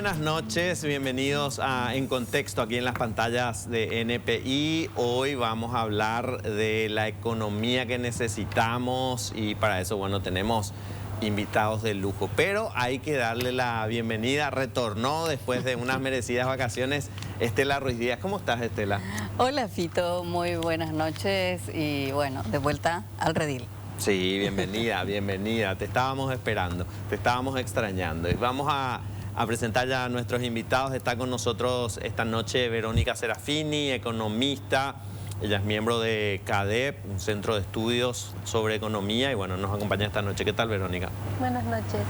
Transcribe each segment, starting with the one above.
buenas noches, bienvenidos a En Contexto aquí en las pantallas de NPI. Hoy vamos a hablar de la economía que necesitamos y para eso, bueno, tenemos invitados de lujo. Pero hay que darle la bienvenida, retornó después de unas merecidas vacaciones, Estela Ruiz Díaz. ¿Cómo estás, Estela? Hola, Fito, muy buenas noches y bueno, de vuelta al redil. Sí, bienvenida, bienvenida. Te estábamos esperando, te estábamos extrañando. Y vamos a presentar ya a nuestros invitados. Está con nosotros esta noche Verónica Serafini, economista. Ella es miembro de CADEP, un centro de estudios sobre economía. Y bueno, nos acompaña esta noche. ¿Qué tal, Verónica? Buenas noches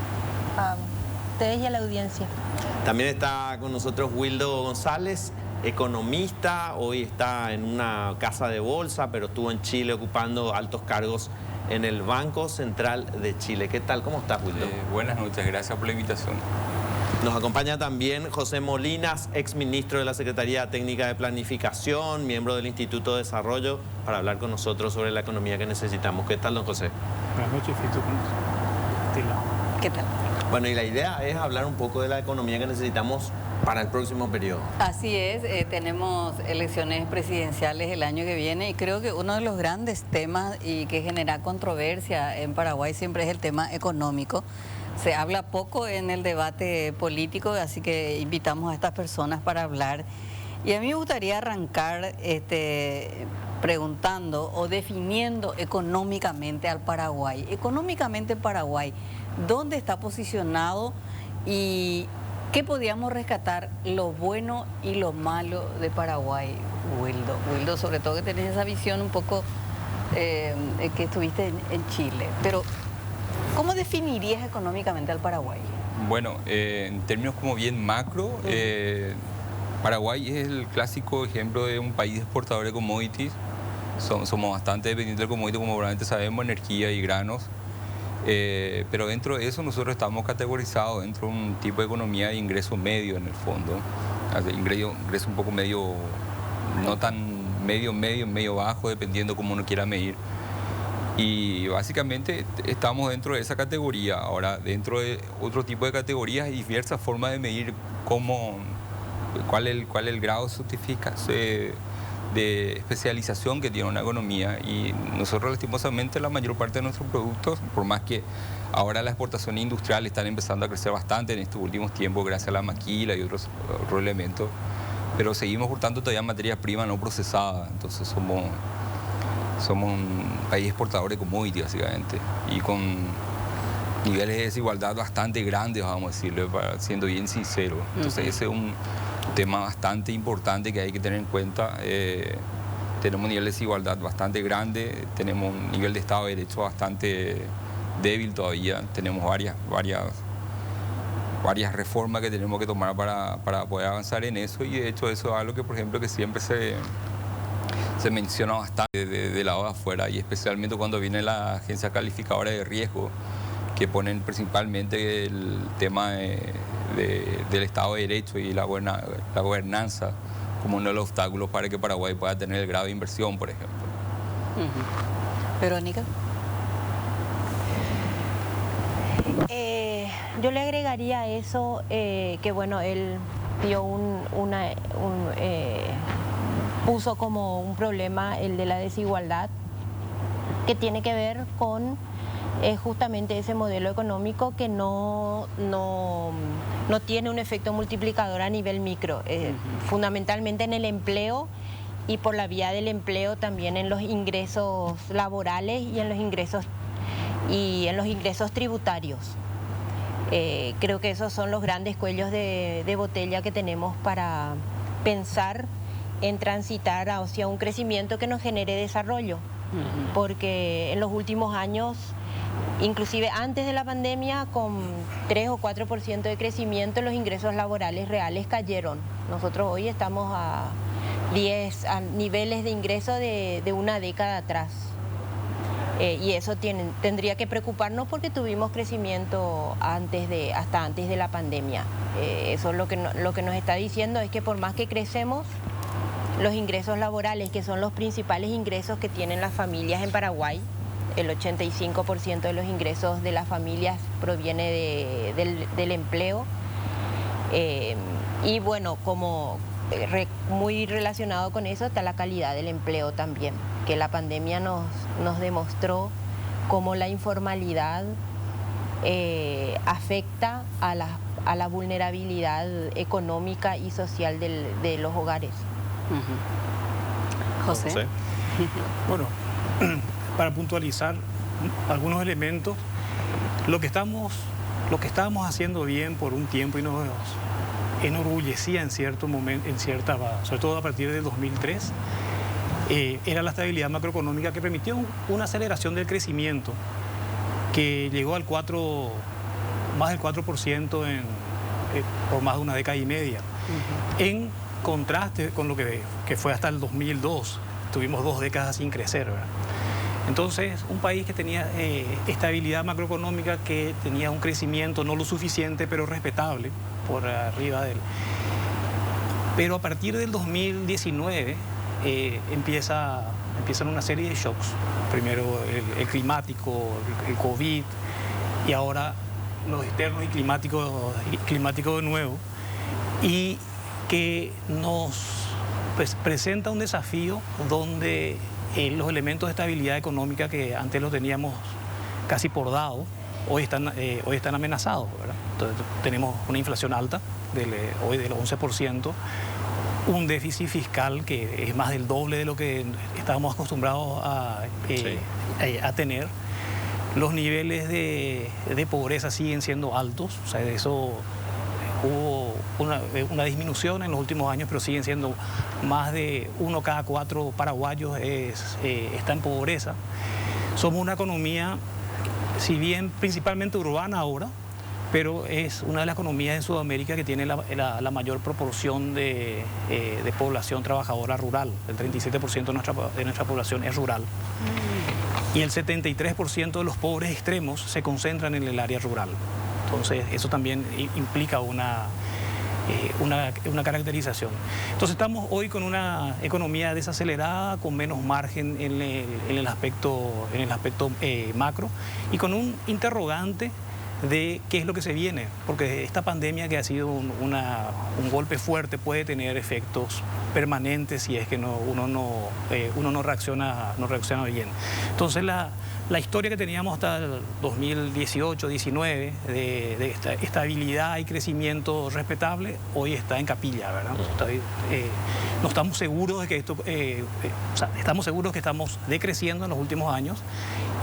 a ustedes y a la audiencia. También está con nosotros Wildo González, economista. Hoy está en una casa de bolsa, pero estuvo en Chile ocupando altos cargos en el Banco Central de Chile. ¿Qué tal? ¿Cómo estás, Wildo? Buenas noches, gracias por la invitación. Nos acompaña también José Molinas, exministro de la Secretaría Técnica de Planificación, miembro del Instituto de Desarrollo, para hablar con nosotros sobre la economía que necesitamos. ¿Qué tal, don José? Buenas noches, Fito. ¿Qué tal? Bueno, y la idea es hablar un poco de la economía que necesitamos para el próximo periodo. Así es, tenemos elecciones presidenciales el año que viene y creo que uno de los grandes temas y que genera controversia en Paraguay siempre es el tema económico. Se habla poco en el debate político, así que invitamos a estas personas para hablar. Y a mí me gustaría arrancar preguntando o definiendo económicamente al Paraguay. Económicamente Paraguay, ¿dónde está posicionado y qué podríamos rescatar lo bueno y lo malo de Paraguay, Wildo? Wildo, sobre todo que tenés esa visión un poco que estuviste en Chile. Pero, ¿cómo definirías económicamente al Paraguay? Bueno, en términos como bien macro, Paraguay es el clásico ejemplo de un país exportador de commodities. Somos bastante dependientes del commodity, como probablemente sabemos, energía y granos. Pero dentro de eso nosotros estamos categorizados dentro de un tipo de economía de ingreso medio en el fondo. Ingreso un poco medio, no tan medio bajo, dependiendo cómo uno quiera medir. Y básicamente estamos dentro de esa categoría. Ahora, dentro de otro tipo de categorías hay diversas formas de medir cuál es el grado de especialización que tiene una economía. Y nosotros, lastimosamente, la mayor parte de nuestros productos, por más que ahora las exportaciones industriales están empezando a crecer bastante en estos últimos tiempos gracias a la maquila y otros elementos, pero seguimos exportando todavía materia prima no procesada. Entonces somos un país exportador de commodities, básicamente, y con niveles de desigualdad bastante grandes, vamos a decirlo, siendo bien sincero. Entonces ese es un tema bastante importante que hay que tener en cuenta. Tenemos un nivel de desigualdad bastante grande, tenemos un nivel de Estado de Derecho bastante débil todavía, tenemos varias reformas que tenemos que tomar para poder avanzar en eso, y de hecho eso es algo que, por ejemplo, que siempre se menciona bastante de lado de afuera, y especialmente cuando viene la agencia calificadora de riesgo, que ponen principalmente el tema del Estado de Derecho y la gobernanza como uno de los obstáculos para que Paraguay pueda tener el grado de inversión, por ejemplo. Verónica. Yo le agregaría a eso que bueno, él dio puso como un problema el de la desigualdad, que tiene que ver con justamente ese modelo económico que no tiene un efecto multiplicador a nivel micro, fundamentalmente en el empleo, y por la vía del empleo también en los ingresos laborales y en los ingresos tributarios. Creo que esos son los grandes cuellos de botella que tenemos para pensar en transitar hacia un crecimiento que nos genere desarrollo, porque en los últimos años, inclusive antes de la pandemia, con 3 o 4% de crecimiento, los ingresos laborales reales cayeron. Nosotros hoy estamos a niveles de ingreso de una década atrás. Y eso tendría que preocuparnos porque tuvimos crecimiento hasta antes de la pandemia. Eso es lo que nos está diciendo, es que por más que crecemos, los ingresos laborales, que son los principales ingresos que tienen las familias en Paraguay, el 85% de los ingresos de las familias proviene del empleo, Y bueno, como muy relacionado con eso está la calidad del empleo también, que la pandemia nos demostró cómo la informalidad afecta a la vulnerabilidad económica y social de los hogares. José. Bueno, para puntualizar algunos elementos, lo que estábamos haciendo bien por un tiempo y nos enorgullecía en cierto momento, sobre todo a partir del 2003, era la estabilidad macroeconómica que permitió una aceleración del crecimiento que llegó al más del 4% por más de una década y media. En contraste con lo que fue hasta el 2002, tuvimos 2 décadas sin crecer, ¿verdad? Entonces, un país que tenía estabilidad macroeconómica, que tenía un crecimiento no lo suficiente, pero respetable, por arriba de él. Pero a partir del 2019 empiezan una serie de shocks. Primero el climático, el COVID, y ahora los externos y climáticos de nuevo, y que nos presenta un desafío donde los elementos de estabilidad económica que antes los teníamos casi por dado, hoy están amenazados, ¿verdad? Entonces, tenemos una inflación alta, hoy del 11%, un déficit fiscal que es más del doble de lo que estábamos acostumbrados a tener. Los niveles de pobreza siguen siendo altos, o sea, de eso hubo una disminución en los últimos años, pero siguen siendo más de 1 cada 4 paraguayos está en pobreza. Somos una economía, si bien principalmente urbana ahora, pero es una de las economías en Sudamérica que tiene la mayor proporción de población trabajadora rural. El 37% de nuestra población es rural. Y el 73% de los pobres extremos se concentran en el área rural. Entonces, eso también implica una caracterización. Entonces, estamos hoy con una economía desacelerada, con menos margen en el aspecto macro, y con un interrogante de qué es lo que se viene, porque esta pandemia, que ha sido un golpe fuerte, puede tener efectos permanentes si es que uno no reacciona bien. Entonces, la historia que teníamos hasta el 2018-19 de estabilidad y crecimiento respetable, hoy está en capilla, ¿verdad? No estamos seguros de que estamos seguros que estamos decreciendo en los últimos años,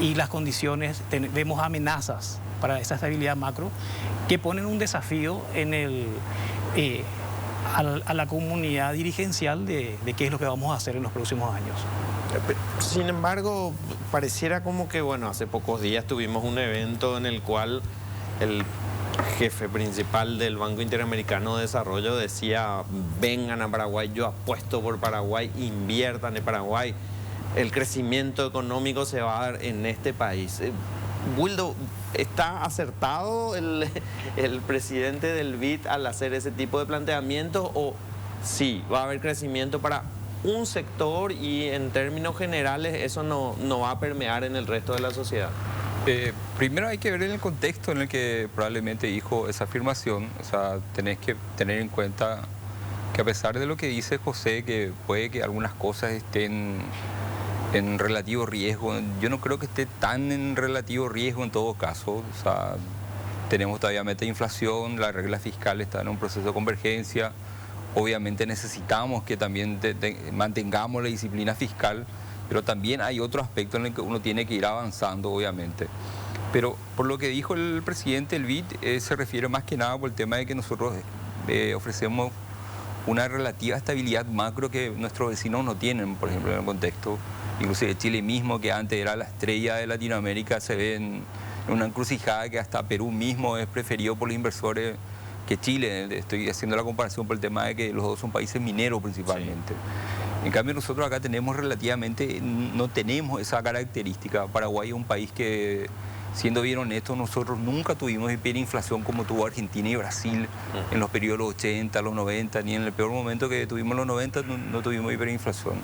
y las condiciones, vemos amenazas para esa estabilidad macro que ponen un desafío a la comunidad dirigencial de qué es lo que vamos a hacer en los próximos años. Sin embargo, pareciera como que, bueno, hace pocos días tuvimos un evento en el cual el jefe principal del Banco Interamericano de Desarrollo decía: vengan a Paraguay, yo apuesto por Paraguay, inviertan en Paraguay, el crecimiento económico se va a dar en este país. Wildo, ¿está acertado el presidente del BID al hacer ese tipo de planteamientos, o sí, va a haber crecimiento para un sector y en términos generales eso no va a permear en el resto de la sociedad? Primero hay que ver en el contexto en el que probablemente dijo esa afirmación. O sea, tenés que tener en cuenta que, a pesar de lo que dice José, que puede que algunas cosas estén en relativo riesgo, yo no creo que esté tan en relativo riesgo en todo caso. O sea, tenemos todavía meta de inflación, la regla fiscal está en un proceso de convergencia. Obviamente necesitamos que también mantengamos la disciplina fiscal, pero también hay otro aspecto en el que uno tiene que ir avanzando, obviamente. Pero por lo que dijo el presidente del BID, se refiere más que nada por el tema de que nosotros ofrecemos una relativa estabilidad macro que nuestros vecinos no tienen, por ejemplo, en el contexto. Inclusive Chile mismo, que antes era la estrella de Latinoamérica, se ve en una encrucijada que hasta Perú mismo es preferido por los inversores que Chile. Estoy haciendo la comparación por el tema de que los dos son países mineros principalmente. Sí. En cambio, nosotros acá tenemos no tenemos esa característica. Paraguay es un país que, siendo bien honestos, nosotros nunca tuvimos hiperinflación como tuvo Argentina y Brasil en los periodos 80, los 90, ni en el peor momento que tuvimos los 90 no tuvimos hiperinflación.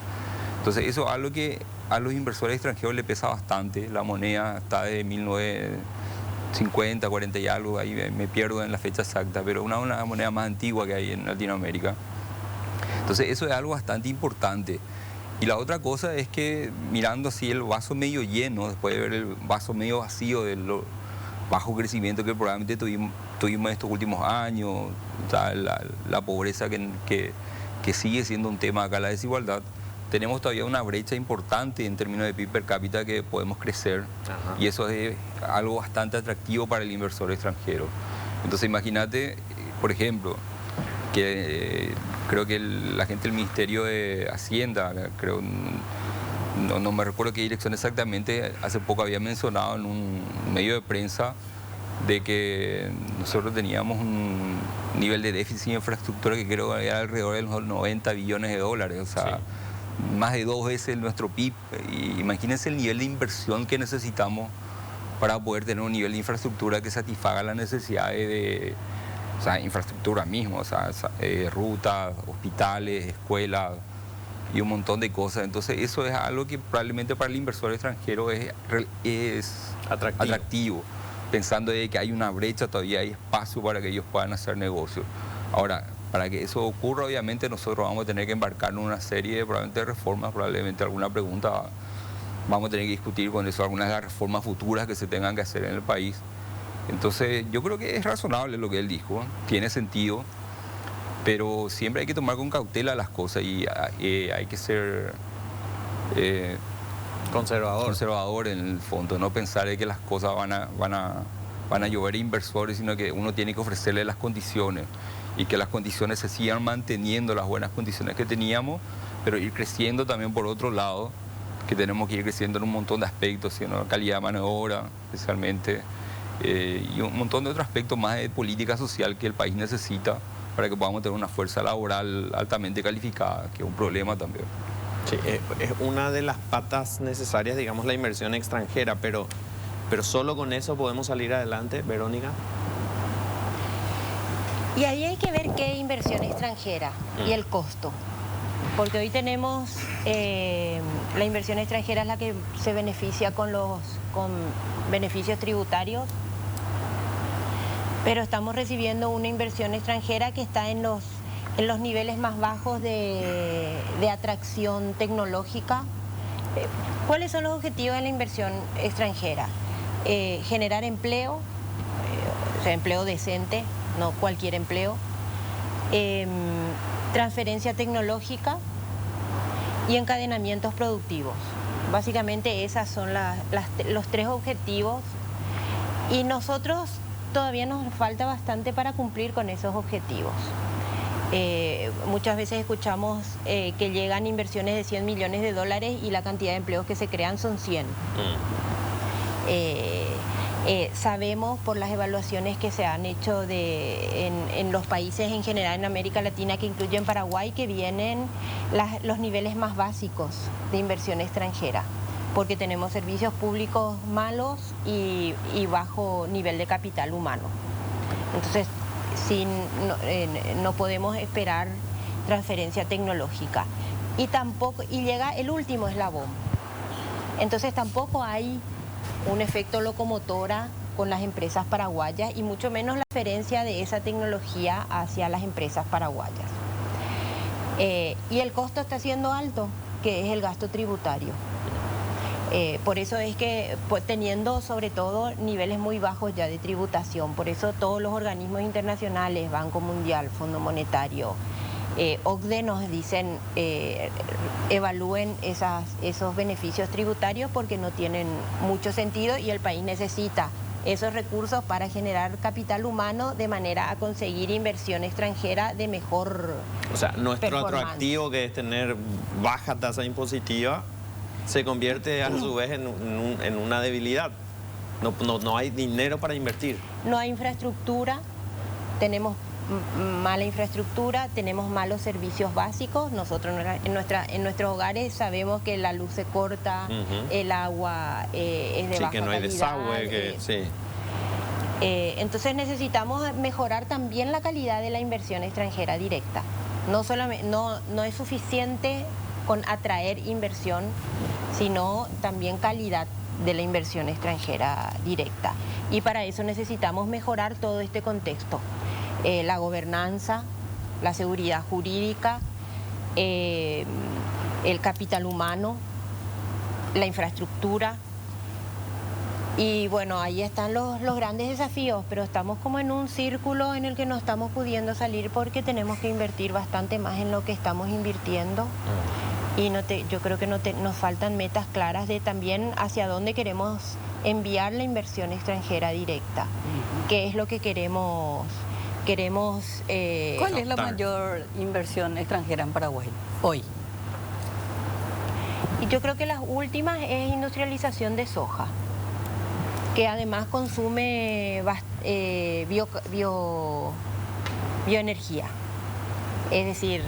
Entonces, eso es algo que a los inversores extranjeros le pesa bastante. La moneda está de 50, 40 y algo, ahí me pierdo en la fecha exacta, pero una moneda más antigua que hay en Latinoamérica. Entonces eso es algo bastante importante. Y la otra cosa es que mirando así el vaso medio lleno, después de ver el vaso medio vacío del bajo crecimiento que probablemente tuvimos estos últimos años, o sea, la pobreza que sigue siendo un tema acá, la desigualdad, tenemos todavía una brecha importante en términos de PIB per cápita que podemos crecer. Ajá. Y eso es algo bastante atractivo para el inversor extranjero. Entonces imagínate, por ejemplo, que creo que la gente del Ministerio de Hacienda, creo, no me recuerdo qué dirección exactamente, hace poco había mencionado en un medio de prensa de que nosotros teníamos un nivel de déficit de infraestructura que creo que era alrededor de los 90 billones de dólares, o sea, sí, más de 2 veces nuestro PIB. Y imagínense el nivel de inversión que necesitamos para poder tener un nivel de infraestructura que satisfaga las necesidades de, o sea, infraestructura mismo, o sea, rutas, hospitales, escuelas y un montón de cosas. Entonces eso es algo que probablemente para el inversor extranjero es atractivo, pensando de que hay una brecha, todavía hay espacio para que ellos puedan hacer negocios. Ahora, para que eso ocurra, obviamente nosotros vamos a tener que embarcar en una serie de probablemente reformas, probablemente alguna pregunta vamos a tener que discutir con eso, algunas de las reformas futuras que se tengan que hacer en el país. Entonces yo creo que es razonable lo que él dijo, tiene sentido, pero siempre hay que tomar con cautela las cosas y hay que ser conservador en el fondo, no pensar de que las cosas van a llover inversores, sino que uno tiene que ofrecerle las condiciones y que las condiciones se sigan manteniendo, las buenas condiciones que teníamos, pero ir creciendo también por otro lado, que tenemos que ir creciendo en un montón de aspectos, ¿no? Calidad de mano de obra, especialmente, y un montón de otros aspectos más de política social que el país necesita para que podamos tener una fuerza laboral altamente calificada, que es un problema también. Sí, es una de las patas necesarias, digamos, la inversión extranjera, pero solo con eso podemos salir adelante, Verónica. Y ahí hay que ver qué inversión extranjera y el costo. Porque hoy tenemos, la inversión extranjera es la que se beneficia con beneficios tributarios, pero estamos recibiendo una inversión extranjera que está en los niveles más bajos de atracción tecnológica. ¿Cuáles son los objetivos de la inversión extranjera? Generar empleo, o sea, empleo decente, no cualquier empleo, transferencia tecnológica y encadenamientos productivos. Básicamente esos son los 3 objetivos, y nosotros todavía nos falta bastante para cumplir con esos objetivos. Muchas veces escuchamos que llegan inversiones de 100 millones de dólares y la cantidad de empleos que se crean son 100. Sabemos por las evaluaciones que se han hecho en los países en general en América Latina, que incluyen Paraguay, que vienen los niveles más básicos de inversión extranjera, porque tenemos servicios públicos malos y bajo nivel de capital humano. Entonces, no podemos esperar transferencia tecnológica. Y llega el último eslabón. Entonces tampoco hay un efecto locomotora con las empresas paraguayas, y mucho menos la transferencia de esa tecnología hacia las empresas paraguayas. Y el costo está siendo alto, que es el gasto tributario. Por eso es que, teniendo sobre todo niveles muy bajos ya de tributación, por eso todos los organismos internacionales, Banco Mundial, Fondo Monetario, OCDE nos dicen evalúen esos beneficios tributarios, porque no tienen mucho sentido y el país necesita esos recursos para generar capital humano de manera a conseguir inversión extranjera de mejor O sea, nuestro atractivo, que es tener baja tasa impositiva, se convierte a su vez en una debilidad. No hay dinero para invertir. No hay infraestructura, tenemos mala infraestructura, tenemos malos servicios básicos. Nosotros en nuestros hogares sabemos que la luz se corta, el agua es de baja calidad. Sí, que no hay desagüe, sí. Entonces necesitamos mejorar también la calidad de la inversión extranjera directa. No es suficiente con atraer inversión, sino también calidad de la inversión extranjera directa. Y para eso necesitamos mejorar todo este contexto, la gobernanza, la seguridad jurídica, el capital humano, la infraestructura. Y bueno, ahí están los grandes desafíos, pero estamos como en un círculo en el que no estamos pudiendo salir porque tenemos que invertir bastante más en lo que estamos invirtiendo. Y yo creo que nos faltan metas claras de también hacia dónde queremos enviar la inversión extranjera directa. ¿Qué es lo que queremos? ¿Cuál es la mayor inversión extranjera en Paraguay hoy? Y yo creo que las últimas es industrialización de soja, que además consume bioenergía, es decir,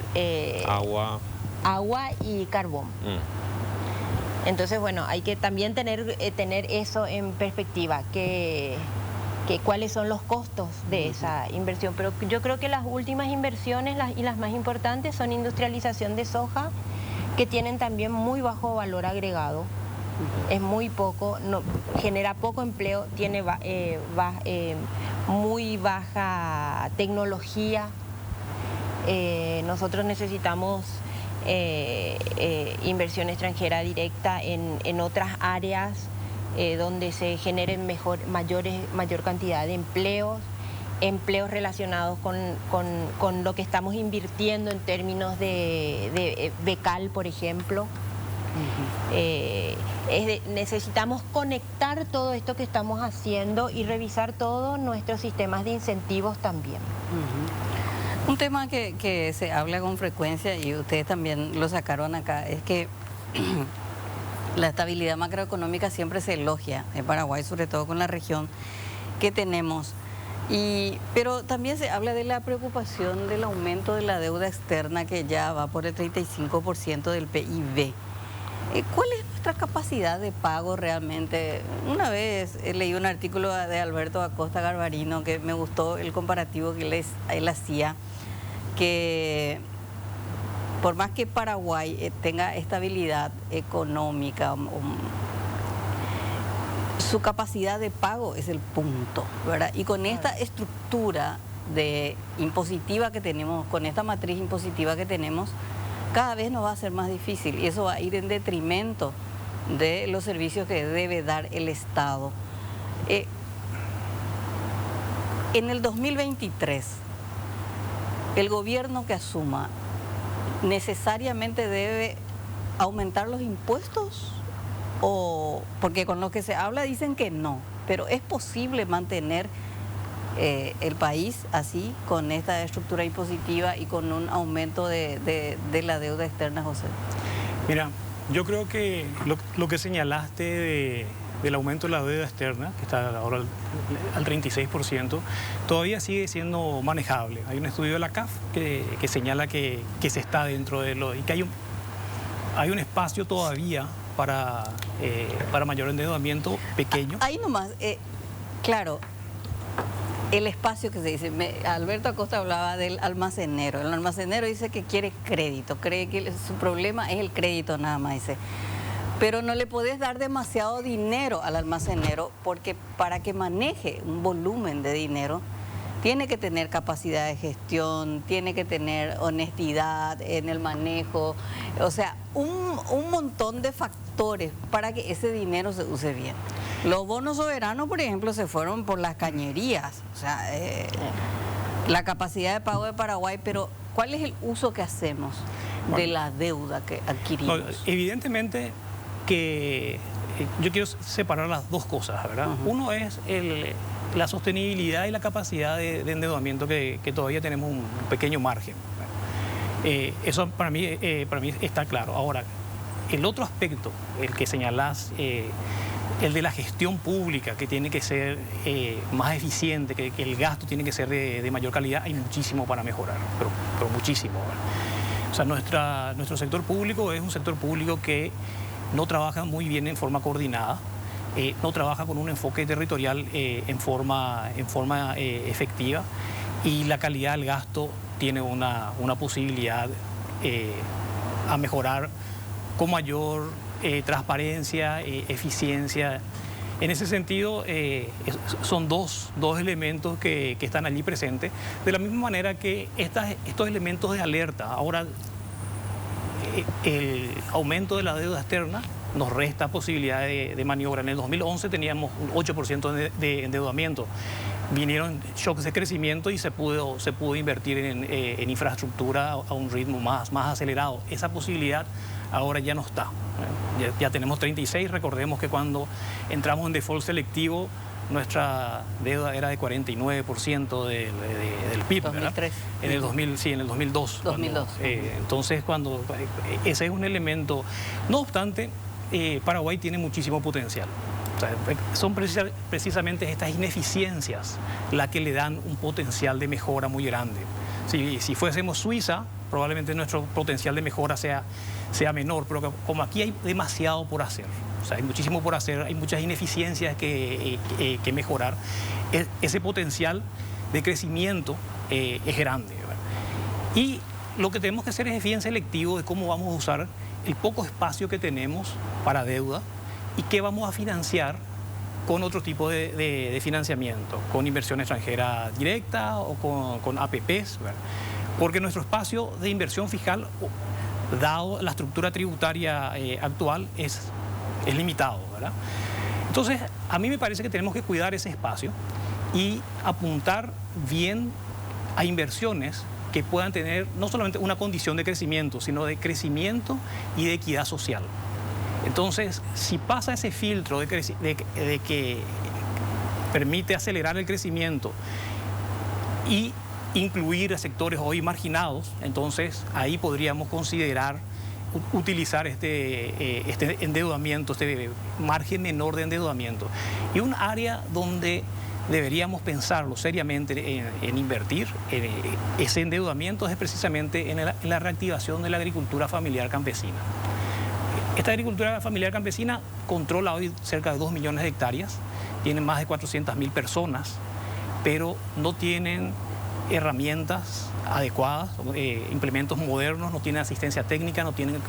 agua y carbón. Entonces, bueno, hay que también tener eso en perspectiva, que cuáles son los costos de esa inversión. Pero yo creo que las últimas inversiones y las más importantes son industrialización de soja, que tienen también muy bajo valor agregado. Es muy poco, genera poco empleo, tiene muy baja tecnología. Nosotros necesitamos inversión extranjera directa en otras áreas donde se generen mayor cantidad de empleos relacionados con lo que estamos invirtiendo en términos de becal, por ejemplo. Necesitamos conectar todo esto que estamos haciendo y revisar todos nuestros sistemas de incentivos también. Un tema que se habla con frecuencia, y ustedes también lo sacaron acá, es que la estabilidad macroeconómica siempre se elogia en Paraguay, sobre todo con la región que tenemos. Pero también se habla de la preocupación del aumento de la deuda externa, que ya va por el 35% del PIB. ¿Cuál es nuestra capacidad de pago realmente? Una vez leí un artículo de Alberto Acosta Garbarino que me gustó el comparativo que él hacía, que por más que Paraguay tenga estabilidad económica, su capacidad de pago es el punto, ¿verdad? Y con esta estructura impositiva que tenemos, con esta matriz impositiva que tenemos, cada vez nos va a ser más difícil, y eso va a ir en detrimento de los servicios que debe dar el Estado. En el 2023, el gobierno que asuma necesariamente debe aumentar los impuestos, porque con lo que se habla dicen que no, pero ¿es posible mantener el país así, con esta estructura impositiva y con un aumento de la deuda externa, José? Mira, yo creo que lo que señalaste del aumento de la deuda externa, que está ahora al 36%, todavía sigue siendo manejable. Hay un estudio de la CAF que señala que se está dentro de y que hay un espacio todavía para mayor endeudamiento pequeño. Ahí nomás, claro, el espacio que se dice, Alberto Acosta hablaba del almacenero. El almacenero dice que quiere crédito, cree que su problema es el crédito nada más, dice. Pero no le podés dar demasiado dinero al almacenero, porque para que maneje un volumen de dinero tiene que tener capacidad de gestión, tiene que tener honestidad en el manejo, o sea, un montón de factores para que ese dinero se use bien. Los bonos soberanos, por ejemplo, se fueron por las cañerías, o sea, la capacidad de pago de Paraguay, pero ¿cuál es el uso que hacemos de la deuda que adquirimos? No, evidentemente que yo quiero separar las dos cosas, ¿verdad? Uno es la sostenibilidad y la capacidad de endeudamiento, que todavía tenemos un pequeño margen. Eso para mí está claro. Ahora, el otro aspecto, el que señalás, el de la gestión pública, que tiene que ser más eficiente, que el gasto tiene que ser de mayor calidad, hay muchísimo para mejorar, pero muchísimo, ¿verdad? O sea, nuestro sector público es un sector público que no trabaja muy bien en forma coordinada, no trabaja con un enfoque territorial en forma efectiva, y la calidad del gasto tiene una posibilidad a mejorar con mayor transparencia, eficiencia. En ese sentido, son dos elementos que están allí presentes, de la misma manera que estos elementos de alerta. Ahora, el aumento de la deuda externa nos resta posibilidad de maniobra. En el 2011 teníamos un 8% de endeudamiento. Vinieron shocks de crecimiento y se pudo invertir en infraestructura a un ritmo más acelerado. Esa posibilidad ahora ya no está. Ya tenemos 36, recordemos que cuando entramos en default selectivo, nuestra deuda era de 49% del PIB, 2003. En el 2000, sí, en el 2002. 2002. Entonces, ese es un elemento. No obstante, Paraguay tiene muchísimo potencial. O sea, son precisamente estas ineficiencias las que le dan un potencial de mejora muy grande. Si fuésemos Suiza, probablemente nuestro potencial de mejora sea menor, pero como aquí hay demasiado por hacer, o sea, hay muchísimo por hacer, hay muchas ineficiencias que mejorar, ese potencial de crecimiento es grande, ¿verdad? Y lo que tenemos que hacer es bien selectivo de cómo vamos a usar el poco espacio que tenemos para deuda y qué vamos a financiar con otro tipo de financiamiento, con inversión extranjera directa o con APPs, ¿verdad? Porque nuestro espacio de inversión fiscal, dado la estructura tributaria actual, es limitado, ¿verdad? Entonces, a mí me parece que tenemos que cuidar ese espacio y apuntar bien a inversiones que puedan tener no solamente una condición de crecimiento, sino de crecimiento y de equidad social. Entonces, si pasa ese filtro de que permite acelerar el crecimiento y incluir a sectores hoy marginados, entonces ahí podríamos considerar utilizar este endeudamiento, este margen menor de endeudamiento. Y un área donde deberíamos pensarlo seriamente en invertir ese endeudamiento es precisamente en la reactivación de la agricultura familiar campesina. Esta agricultura familiar campesina controla hoy cerca de 2 millones de hectáreas, tiene más de 400.000 personas, pero no tienen herramientas adecuadas, implementos modernos, no tienen asistencia técnica, no tienen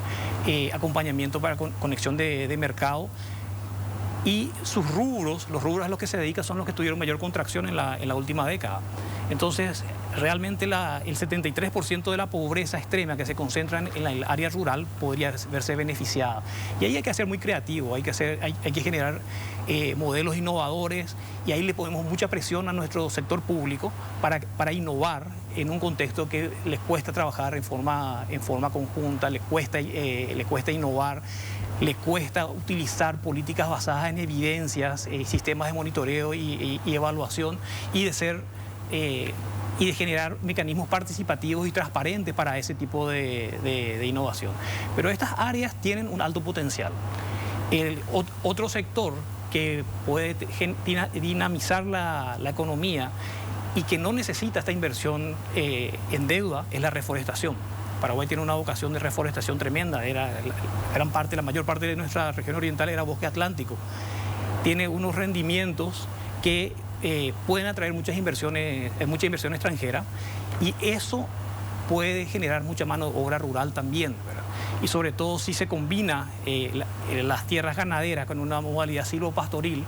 acompañamiento para conexión de mercado. Y sus rubros, los rubros a los que se dedica son los que tuvieron mayor contracción en la última década. Entonces, realmente el 73% de la pobreza extrema que se concentra en el área rural podría verse beneficiada. Y ahí hay que ser muy creativo, hay que generar modelos innovadores, y ahí le ponemos mucha presión a nuestro sector público para innovar en un contexto que les cuesta trabajar en forma conjunta, les cuesta innovar. Le cuesta utilizar políticas basadas en evidencias, sistemas de monitoreo y evaluación, y de generar mecanismos participativos y transparentes para ese tipo de innovación. Pero estas áreas tienen un alto potencial. Otro sector que puede dinamizar la economía y que no necesita esta inversión en deuda es la reforestación. Paraguay tiene una vocación de reforestación tremenda, la mayor parte de nuestra región oriental era bosque atlántico. Tiene unos rendimientos que pueden atraer mucha inversión extranjera, y eso puede generar mucha mano de obra rural también, ¿verdad? Y sobre todo si se combina las tierras ganaderas con una modalidad silvopastoril,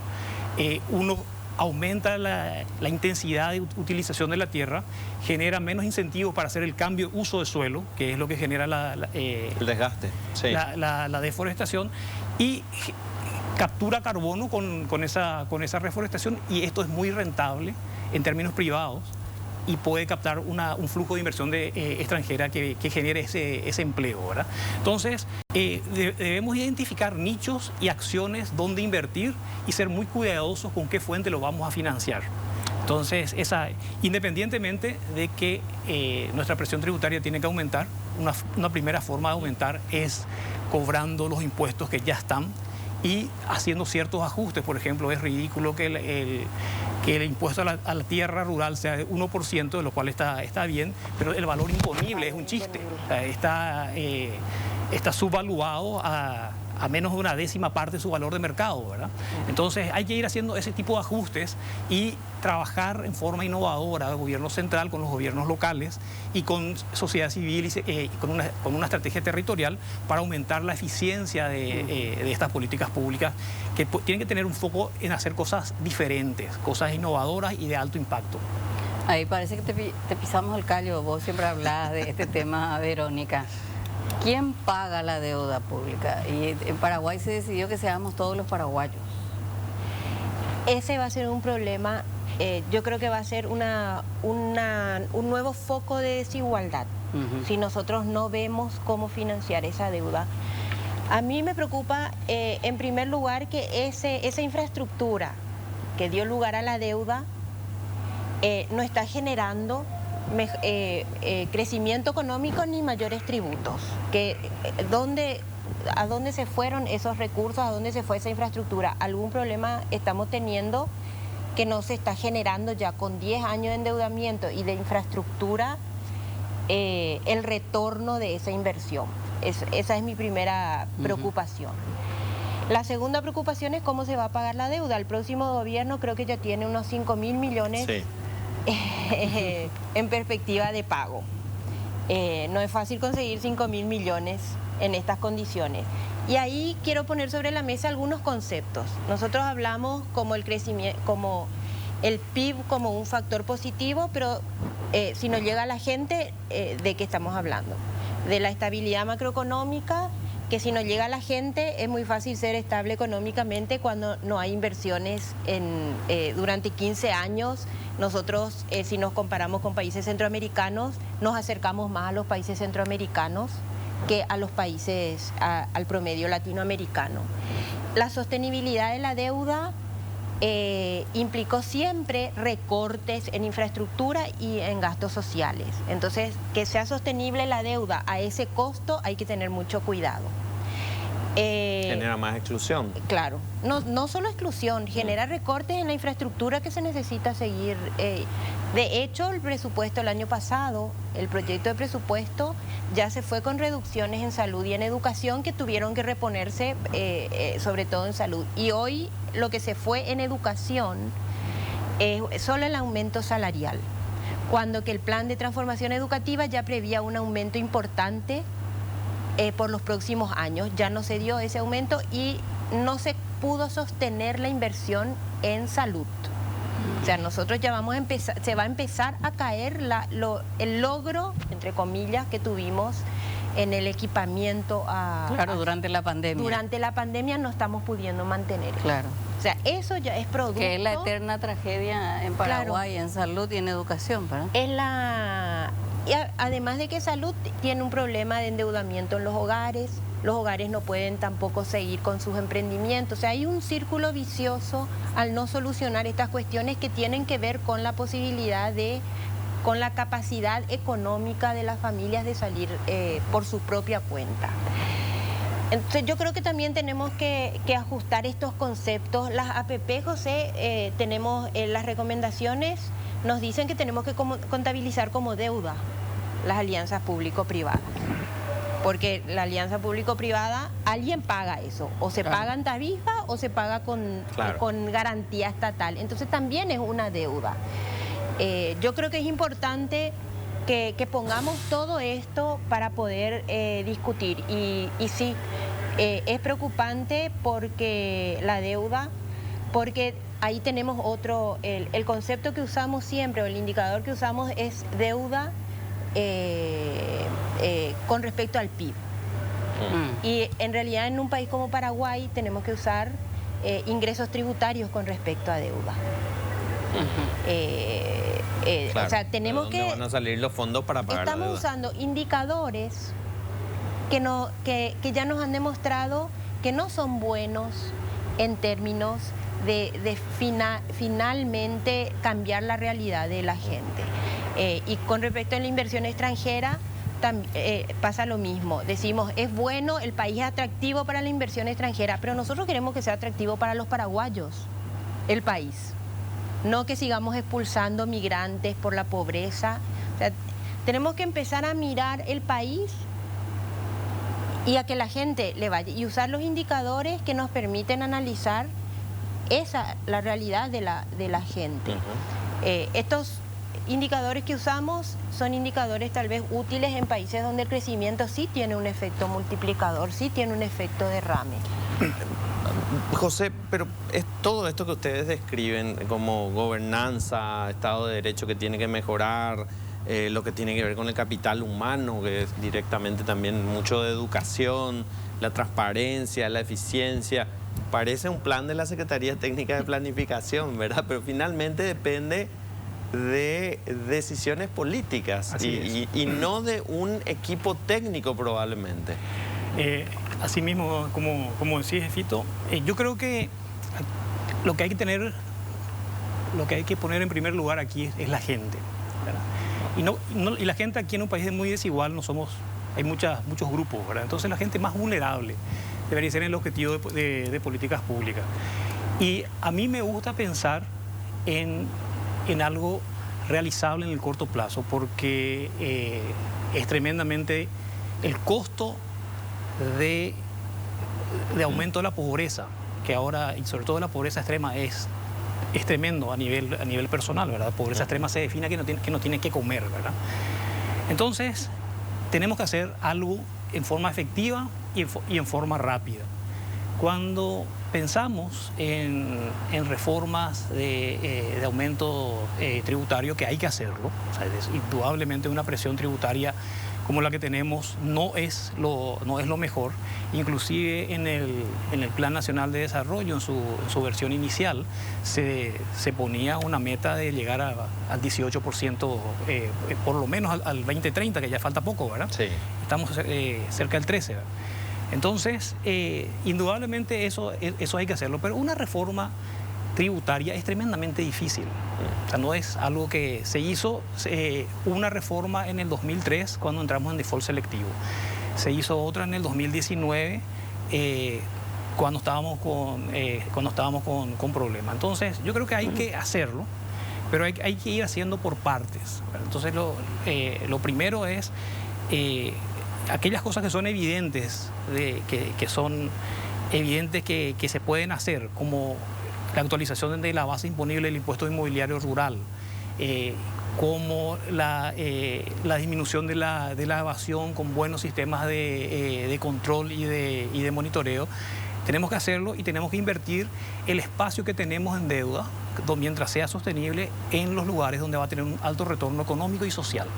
uno aumenta la intensidad de utilización de la tierra, genera menos incentivos para hacer el cambio de uso de suelo, que es lo que genera el desgaste, sí, la deforestación, y captura carbono con esa reforestación, y esto es muy rentable en términos privados y puede captar un flujo de inversión extranjera que genere ese empleo, ¿verdad? Entonces, debemos identificar nichos y acciones donde invertir y ser muy cuidadosos con qué fuente lo vamos a financiar. Entonces, independientemente de que nuestra presión tributaria tiene que aumentar, una primera forma de aumentar es cobrando los impuestos que ya están y haciendo ciertos ajustes. Por ejemplo, es ridículo que el impuesto a la tierra rural sea de 1%, de lo cual está bien, pero el valor imponible es un chiste. Está subvaluado a a menos de una décima parte de su valor de mercado, ¿verdad? Entonces hay que ir haciendo ese tipo de ajustes y trabajar en forma innovadora el gobierno central con los gobiernos locales y con sociedad civil y con una estrategia territorial para aumentar la eficiencia de estas políticas públicas que tienen que tener un foco en hacer cosas diferentes, cosas innovadoras y de alto impacto. Ahí parece que te pisamos el callo, vos siempre hablás de este tema, Verónica. ¿Quién paga la deuda pública? Y en Paraguay se decidió que seamos todos los paraguayos. Ese va a ser un problema, yo creo que va a ser un nuevo foco de desigualdad, si nosotros no vemos cómo financiar esa deuda. A mí me preocupa, en primer lugar, que esa infraestructura que dio lugar a la deuda no está generando crecimiento económico ni mayores tributos. ¿A dónde se fueron esos recursos? ¿A dónde se fue esa infraestructura? Algún problema estamos teniendo que no se está generando ya con 10 años de endeudamiento y de infraestructura el retorno de esa inversión. Esa es mi primera preocupación. La segunda preocupación es cómo se va a pagar la deuda. El próximo gobierno creo que ya tiene unos 5.000 millones en perspectiva de pago. No es fácil conseguir 5.000 millones en estas condiciones. Y ahí quiero poner sobre la mesa algunos conceptos. Nosotros hablamos como el crecimiento, como el PIB como un factor positivo, pero si no llega a la gente, ¿de qué estamos hablando? De la estabilidad macroeconómica, que si no llega a la gente es muy fácil ser estable económicamente cuando no hay inversiones durante 15 años. Nosotros, si nos comparamos con países centroamericanos, nos acercamos más a los países centroamericanos que a los países, al promedio latinoamericano. La sostenibilidad de la deuda implicó siempre recortes en infraestructura y en gastos sociales. Entonces, que sea sostenible la deuda a ese costo hay que tener mucho cuidado. Genera más exclusión. Claro, no solo exclusión, genera recortes en la infraestructura que se necesita seguir. De hecho, el presupuesto el año pasado, el proyecto de presupuesto ya se fue con reducciones en salud y en educación que tuvieron que reponerse, sobre todo en salud. Y hoy lo que se fue en educación es solo el aumento salarial, cuando que el plan de transformación educativa ya prevía un aumento importante por los próximos años. Ya no se dio ese aumento y no se pudo sostener la inversión en salud. O sea, nosotros ya vamos a empezar, se va a empezar a caer el logro, entre comillas, que tuvimos en el equipamiento. Claro, durante la pandemia. Durante la pandemia no estamos pudiendo mantener. Claro. O sea, eso ya es producto... Que es la eterna tragedia en Paraguay, claro, en salud y en educación, ¿verdad? Y además de que salud tiene un problema de endeudamiento en los hogares no pueden tampoco seguir con sus emprendimientos. O sea, hay un círculo vicioso al no solucionar estas cuestiones que tienen que ver con la posibilidad con la capacidad económica de las familias de salir por su propia cuenta. Entonces yo creo que también tenemos que ajustar estos conceptos. Las APP, José, tenemos las recomendaciones, nos dicen que tenemos que contabilizar como deuda las alianzas público-privadas. Porque la alianza público-privada, alguien paga eso, o se paga en tarifa o se paga con garantía estatal. Entonces también es una deuda. Yo creo que es importante que pongamos todo esto para poder discutir. Y sí, es preocupante porque la deuda, porque ahí tenemos otro, el concepto que usamos siempre, o el indicador que usamos es deuda con respecto al PIB. Y en realidad en un país como Paraguay tenemos que usar ingresos tributarios con respecto a deuda. Claro, o sea, tenemos ¿de dónde van a salir los fondos para pagar la deuda? Estamos usando indicadores que ya nos han demostrado que no son buenos en términos de finalmente cambiar la realidad de la gente. Y con respecto a la inversión extranjera, pasa lo mismo. Decimos, es bueno, el país es atractivo para la inversión extranjera, pero nosotros queremos que sea atractivo para los paraguayos, el país. No que sigamos expulsando migrantes por la pobreza. O sea, tenemos que empezar a mirar el país y a que la gente le vaya y usar los indicadores que nos permiten analizar la realidad de la gente. Estos indicadores que usamos son indicadores tal vez útiles en países donde el crecimiento sí tiene un efecto multiplicador, sí tiene un efecto derrame. José, pero es todo esto que ustedes describen como gobernanza, Estado de Derecho que tiene que mejorar, lo que tiene que ver con el capital humano, que es directamente también mucho de educación, la transparencia, la eficiencia. Parece un plan de la Secretaría Técnica de Planificación, ¿verdad? Pero finalmente depende de decisiones políticas y no de un equipo técnico probablemente. Asimismo, como decía Fito, yo creo que lo que hay que poner en primer lugar aquí es la gente, ¿verdad? Y la gente aquí en un país muy desigual, hay muchos grupos, ¿verdad? Entonces la gente más vulnerable debería ser el objetivo de políticas públicas. Y a mí me gusta pensar en algo realizable en el corto plazo, porque es tremendamente el costo de aumento de la pobreza, que ahora, y sobre todo la pobreza extrema, es tremendo a nivel personal, ¿verdad? Pobreza extrema se define que no tiene que comer, ¿verdad? Entonces, tenemos que hacer algo en forma efectiva y en forma rápida. Cuando pensamos en reformas de aumento tributario, que hay que hacerlo, o sea, indudablemente una presión tributaria como la que tenemos no es lo mejor. Inclusive en el Plan Nacional de Desarrollo, en su versión inicial, se ponía una meta de llegar al 18%, por lo menos al 2030, que ya falta poco, ¿verdad? Sí. Estamos cerca del 13%, ¿verdad? Entonces, indudablemente eso hay que hacerlo, pero una reforma tributaria es tremendamente difícil. O sea, no es algo que se hizo. Una reforma en el 2003 cuando entramos en default selectivo. Se hizo otra en el 2019 cuando estábamos con problemas. Entonces, yo creo que hay que hacerlo, pero hay que ir haciendo por partes, ¿verdad? Entonces, lo primero es aquellas cosas que son evidentes, que son evidentes que se pueden hacer, como la actualización de la base imponible del impuesto inmobiliario rural, como la disminución de la evasión con buenos sistemas de control y de monitoreo. Tenemos que hacerlo y tenemos que invertir el espacio que tenemos en deuda, mientras sea sostenible, en los lugares donde va a tener un alto retorno económico y social.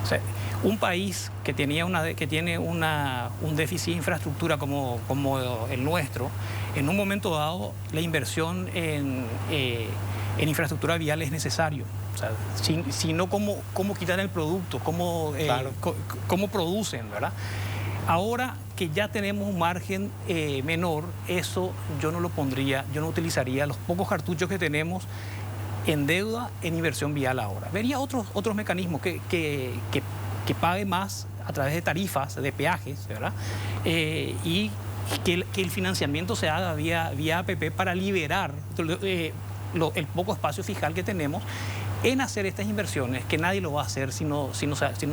O sea, un país que tiene un déficit de infraestructura como el nuestro, en un momento dado la inversión en infraestructura vial es necesario. O sea, si no, ¿cómo quitar el producto? ¿Cómo producen, verdad? Ahora que ya tenemos un margen menor, eso yo no lo pondría, yo no utilizaría los pocos cartuchos que tenemos en deuda en inversión vial ahora. Vería otros mecanismos que pague más a través de tarifas, de peajes, ¿verdad? Y que el financiamiento se haga vía APP para liberar el poco espacio fiscal que tenemos en hacer estas inversiones, que nadie lo va a hacer si no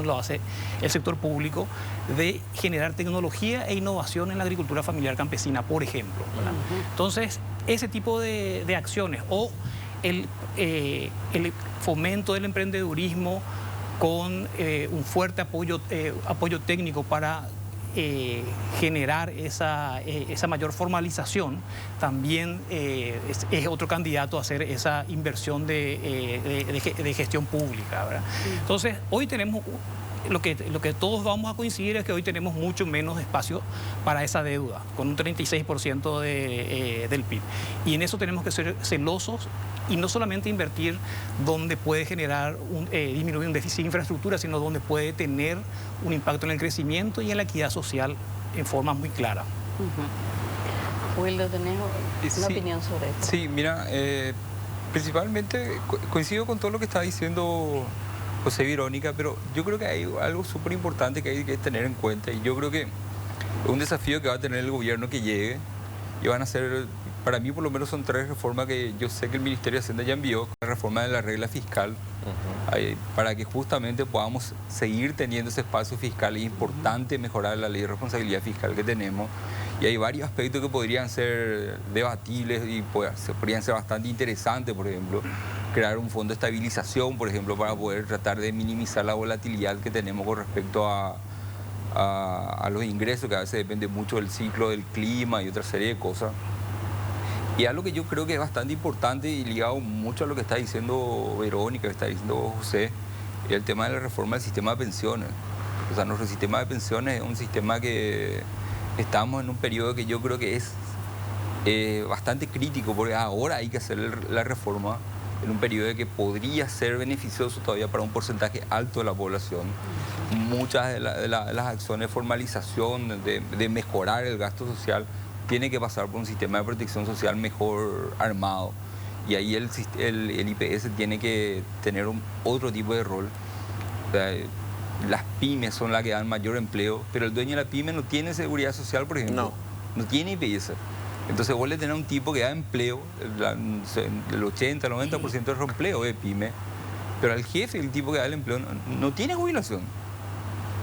lo hace el sector público, de generar tecnología e innovación en la agricultura familiar campesina, por ejemplo, ¿verdad? Entonces, ese tipo de acciones o el fomento del emprendedurismo con un fuerte apoyo técnico para generar esa mayor formalización, también es otro candidato a hacer esa inversión de gestión pública, ¿verdad? Entonces, hoy tenemos, lo que todos vamos a coincidir es que hoy tenemos mucho menos espacio para esa deuda, con un 36% del PIB. Y en eso tenemos que ser celosos y no solamente invertir donde puede generar disminuir un déficit de infraestructura, sino donde puede tener un impacto en el crecimiento y en la equidad social en forma muy clara. Wildo, ¿tenés una opinión sobre esto? Sí, mira, principalmente coincido con todo lo que está diciendo José Verónica, pero yo creo que hay algo súper importante que hay que tener en cuenta, y yo creo que es un desafío que va a tener el gobierno que llegue, y van a ser para mí por lo menos son 3 reformas que yo sé que el Ministerio de Hacienda ya envió. La reforma de la regla fiscal, para que justamente podamos seguir teniendo ese espacio fiscal. Es importante mejorar la ley de responsabilidad fiscal que tenemos. Y hay varios aspectos que podrían ser debatibles y podrían ser bastante interesantes, por ejemplo, crear un fondo de estabilización, por ejemplo, para poder tratar de minimizar la volatilidad que tenemos con respecto a los ingresos, que a veces depende mucho del ciclo del clima y otra serie de cosas. Y algo que yo creo que es bastante importante y ligado mucho a lo que está diciendo Verónica, que está diciendo José, es el tema de la reforma del sistema de pensiones. O sea, nuestro sistema de pensiones es un sistema que estamos en un periodo que yo creo que es bastante crítico, porque ahora hay que hacer la reforma en un periodo que podría ser beneficioso todavía para un porcentaje alto de la población. Muchas de las acciones de formalización, de mejorar el gasto social, tiene que pasar por un sistema de protección social mejor armado. Y ahí el IPS tiene que tener otro tipo de rol. O sea, las pymes son las que dan mayor empleo, pero el dueño de la pyme no tiene seguridad social, por ejemplo. No tiene IPS. Entonces vos le tenés un tipo que da empleo, el 80, el 90% de empleo de pyme, pero al jefe, el tipo que da el empleo, no tiene jubilación.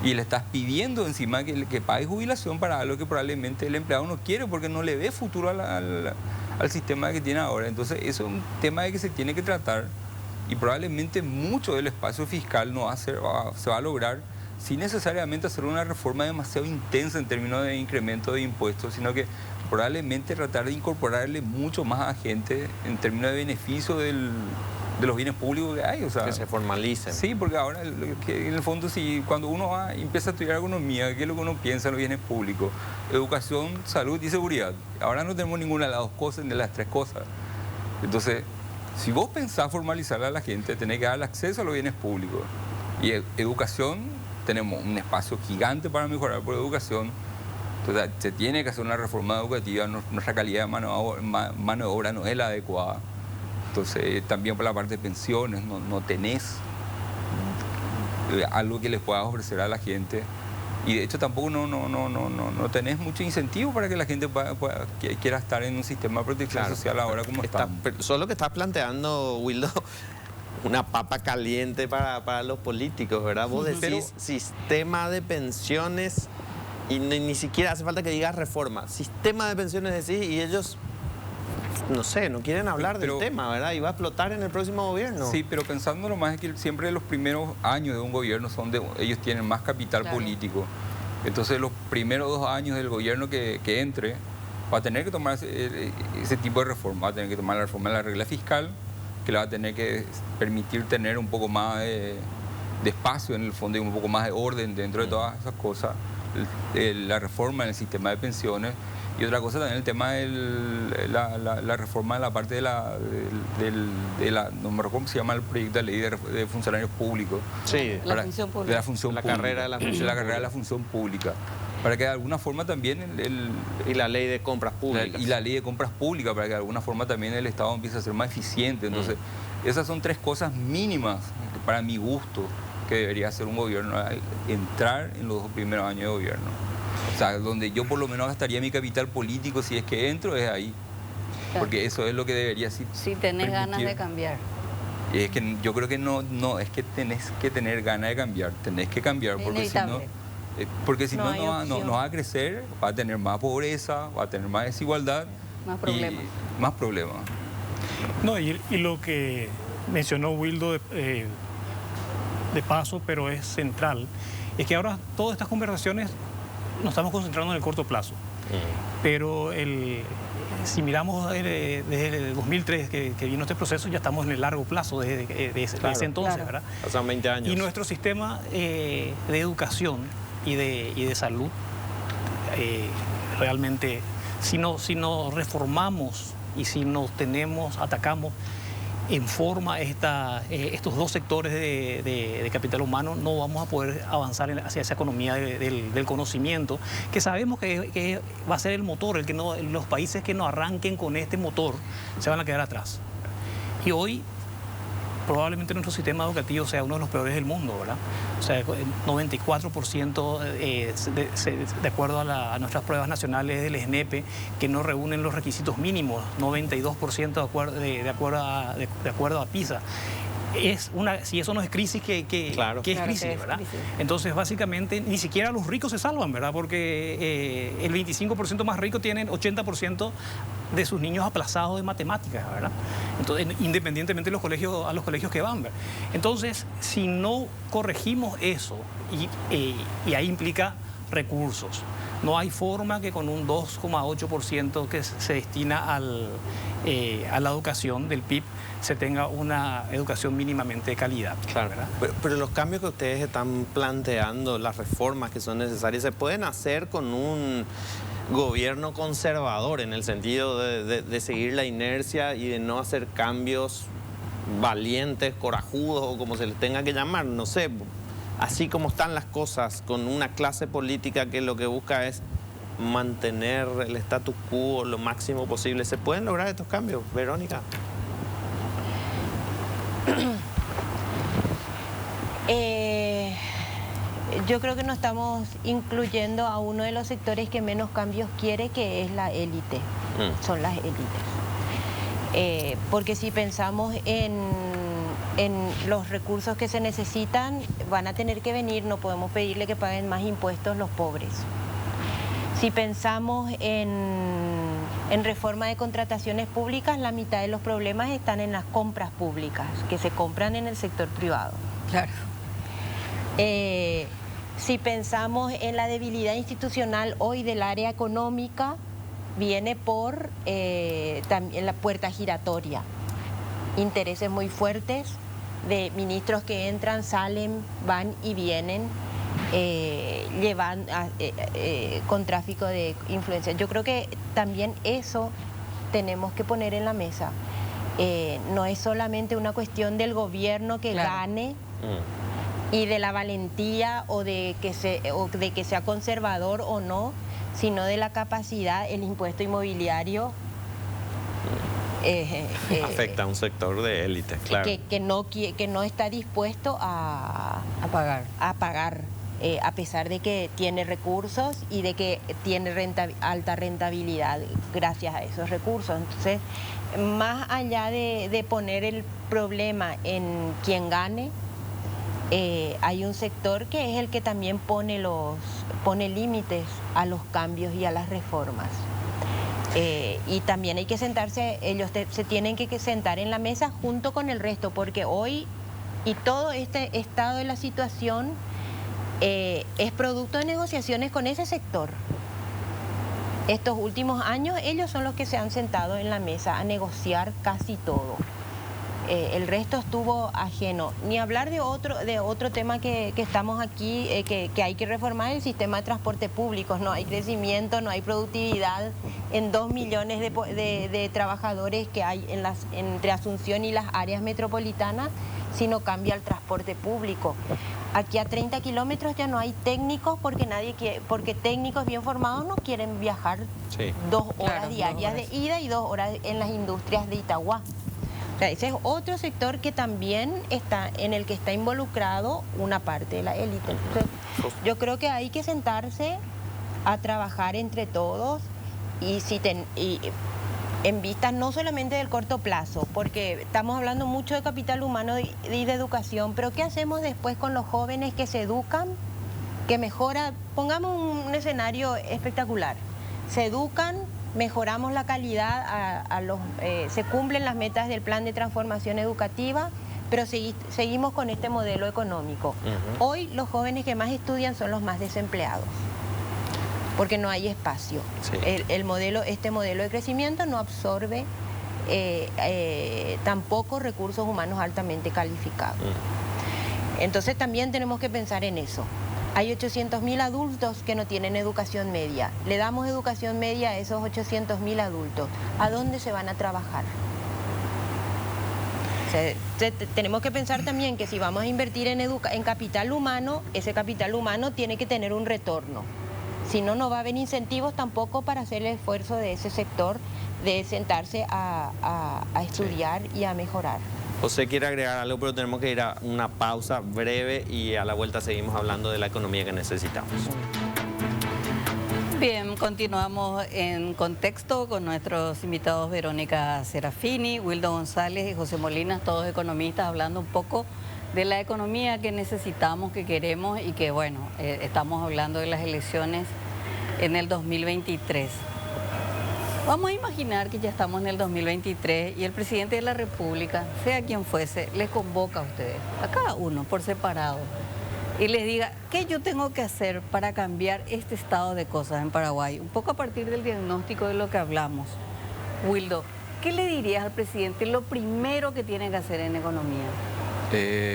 Y le estás pidiendo encima que pague jubilación para algo que probablemente el empleado no quiere porque no le ve futuro al sistema que tiene ahora. Entonces eso es un tema de que se tiene que tratar y probablemente mucho del espacio fiscal se va a lograr sin necesariamente hacer una reforma demasiado intensa en términos de incremento de impuestos, sino que probablemente tratar de incorporarle mucho más a gente en términos de beneficio de los bienes públicos que hay. O sea, que se formalicen. Sí, porque ahora, en el fondo, cuando uno empieza a estudiar economía, ¿qué es lo que uno piensa en los bienes públicos? Educación, salud y seguridad. Ahora no tenemos ninguna de las 2 cosas, ni de las 3 cosas. Entonces, si vos pensás formalizar a la gente, tenés que darle acceso a los bienes públicos. Y educación, tenemos un espacio gigante para mejorar por educación. Entonces, se tiene que hacer una reforma educativa. Nuestra calidad de mano de obra no es la adecuada. Entonces, también por la parte de pensiones, no tenés algo que les puedas ofrecer a la gente. Y de hecho tampoco no tenés mucho incentivo para que la gente quiera estar en un sistema de protección social ahora como está. Solo que estás planteando, Wildo, una papa caliente para los políticos, ¿verdad? Vos decís sistema de pensiones y ni siquiera hace falta que digas reforma. Sistema de pensiones decís y ellos... No sé, no quieren hablar del tema, ¿verdad? Y va a explotar en el próximo gobierno. Sí, pero pensándolo más es que siempre los primeros años de un gobierno son ellos tienen más capital político. Entonces los primeros 2 años del gobierno que entre va a tener que tomar ese tipo de reforma. Va a tener que tomar la reforma de la regla fiscal, que le va a tener que permitir tener un poco más de espacio en el fondo y un poco más de orden dentro de todas esas cosas. La reforma en el sistema de pensiones. Y otra cosa también el tema de la reforma de la parte de la no me recuerdo cómo se llama el proyecto de ley de funcionarios públicos. Sí, la función pública. De la función pública. Carrera de la función la carrera de la función pública. Para que de alguna forma también y la ley de compras públicas. Y la ley de compras públicas, para que de alguna forma también el Estado empiece a ser más eficiente. Entonces, esas son 3 cosas mínimas para mi gusto que debería hacer un gobierno, entrar en los 2 primeros años de gobierno. O sea, donde yo por lo menos gastaría mi capital político si es que entro, es ahí. Porque eso es lo que debería ser. Si tenés ganas de cambiar. Y es que yo creo que no es que tenés que tener ganas de cambiar, tenés que cambiar, porque si no no va a crecer, va a tener más pobreza, va a tener más desigualdad. Más problemas. Y más problemas. No, y lo que mencionó Wildo de paso, pero es central, es que ahora todas estas conversaciones nos estamos concentrando en el corto plazo. Pero si miramos desde el 2003 que vino este proceso, ya estamos en el largo plazo desde ese entonces, ¿verdad? Pasan 20 años. Y nuestro sistema de educación y de salud, realmente, si no reformamos y si nos atacamos en forma estos 2 sectores de capital humano, no vamos a poder avanzar hacia esa economía del conocimiento, que sabemos que va a ser el motor, los países que no arranquen con este motor se van a quedar atrás. Y hoy, probablemente nuestro sistema educativo sea uno de los peores del mundo, ¿verdad? O sea, el 94% de acuerdo a nuestras pruebas nacionales del SNEP, que no reúnen los requisitos mínimos, 92% de acuerdo a PISA. Si eso no es crisis, ¿qué es crisis, verdad? Crisis. Entonces, básicamente, ni siquiera los ricos se salvan, ¿verdad? Porque el 25% más rico tienen 80% de sus niños aplazados de matemáticas, ¿verdad? Entonces, independientemente de a los colegios que van, ¿verdad? Entonces, si no corregimos eso, y ahí implica recursos, no hay forma que con un 2,8% que se destina a la educación del PIB se tenga una educación mínimamente de calidad. Claro, ¿verdad? Pero los cambios que ustedes están planteando, las reformas que son necesarias, se pueden hacer con un gobierno conservador, en el sentido de seguir la inercia y de no hacer cambios valientes, corajudos o como se les tenga que llamar, no sé. Así como están las cosas, con una clase política que lo que busca es mantener el status quo lo máximo posible, ¿se pueden lograr estos cambios, Verónica? Yo creo que no estamos incluyendo a uno de los sectores que menos cambios quiere, que es la élite. Son las élites. Porque si pensamos en los recursos que se necesitan, van a tener que venir, no podemos pedirle que paguen más impuestos los pobres. Si pensamos en reforma de contrataciones públicas, la mitad de los problemas están en las compras públicas, que se compran en el sector privado. Claro. Si pensamos en la debilidad institucional hoy del área económica, viene por también la puerta giratoria. Intereses muy fuertes de ministros que entran, salen, van y vienen, con tráfico de influencia. Yo creo que también eso tenemos que poner en la mesa. No es solamente una cuestión del gobierno que gane y de la valentía o de que sea conservador o no, sino de la capacidad. El impuesto inmobiliario afecta a un sector de élite, claro. Que no está dispuesto a pagar, a pesar de que tiene recursos y de que tiene alta rentabilidad gracias a esos recursos. Entonces, más allá de poner el problema en quien gane, hay un sector que es el que también pone límites a los cambios y a las reformas. Y también hay que sentarse, ellos se tienen que sentar en la mesa junto con el resto, porque hoy y todo este estado de la situación es producto de negociaciones con ese sector. Estos últimos años ellos son los que se han sentado en la mesa a negociar casi todo. El resto estuvo ajeno. Ni hablar de otro tema que estamos aquí, que hay que reformar el sistema de transporte público. No hay crecimiento, no hay productividad en 2 millones de trabajadores que hay entre Asunción y las áreas metropolitanas, si no cambia el transporte público. Aquí a 30 kilómetros ya no hay técnicos porque técnicos bien formados no quieren viajar 2 horas diarias de ida y 2 horas en las industrias de Itagua. O sea, ese es otro sector que también en el que está involucrado una parte de la élite. Entonces, yo creo que hay que sentarse a trabajar entre todos y en vista no solamente del corto plazo, porque estamos hablando mucho de capital humano y de educación, pero ¿qué hacemos después con los jóvenes que se educan, que mejoran? Pongamos un escenario espectacular. Se educan, mejoramos la calidad, se cumplen las metas del plan de transformación educativa, pero seguimos con este modelo económico. Hoy los jóvenes que más estudian son los más desempleados, porque no hay espacio. Este modelo de crecimiento no absorbe tampoco recursos humanos altamente calificados. Entonces también tenemos que pensar en eso. Hay 800.000 adultos que no tienen educación media. Le damos educación media a esos 800.000 adultos. ¿A dónde se van a trabajar? O sea, tenemos que pensar también que si vamos a invertir en capital humano, ese capital humano tiene que tener un retorno. Si no, no va a haber incentivos tampoco para hacer el esfuerzo de ese sector de sentarse a estudiar y a mejorar. José quiere agregar algo, pero tenemos que ir a una pausa breve y a la vuelta seguimos hablando de la economía que necesitamos. Bien, continuamos en contexto con nuestros invitados Verónica Serafini, Wildo González y José Molinas, todos economistas, hablando un poco de la economía que necesitamos, que queremos y que, bueno, estamos hablando de las elecciones en el 2023. Vamos a imaginar que ya estamos en el 2023 y el presidente de la República, sea quien fuese, les convoca a ustedes, a cada uno por separado, y les diga, ¿qué yo tengo que hacer para cambiar este estado de cosas en Paraguay? Un poco a partir del diagnóstico de lo que hablamos. Wildo, ¿qué le dirías al presidente lo primero que tiene que hacer en economía?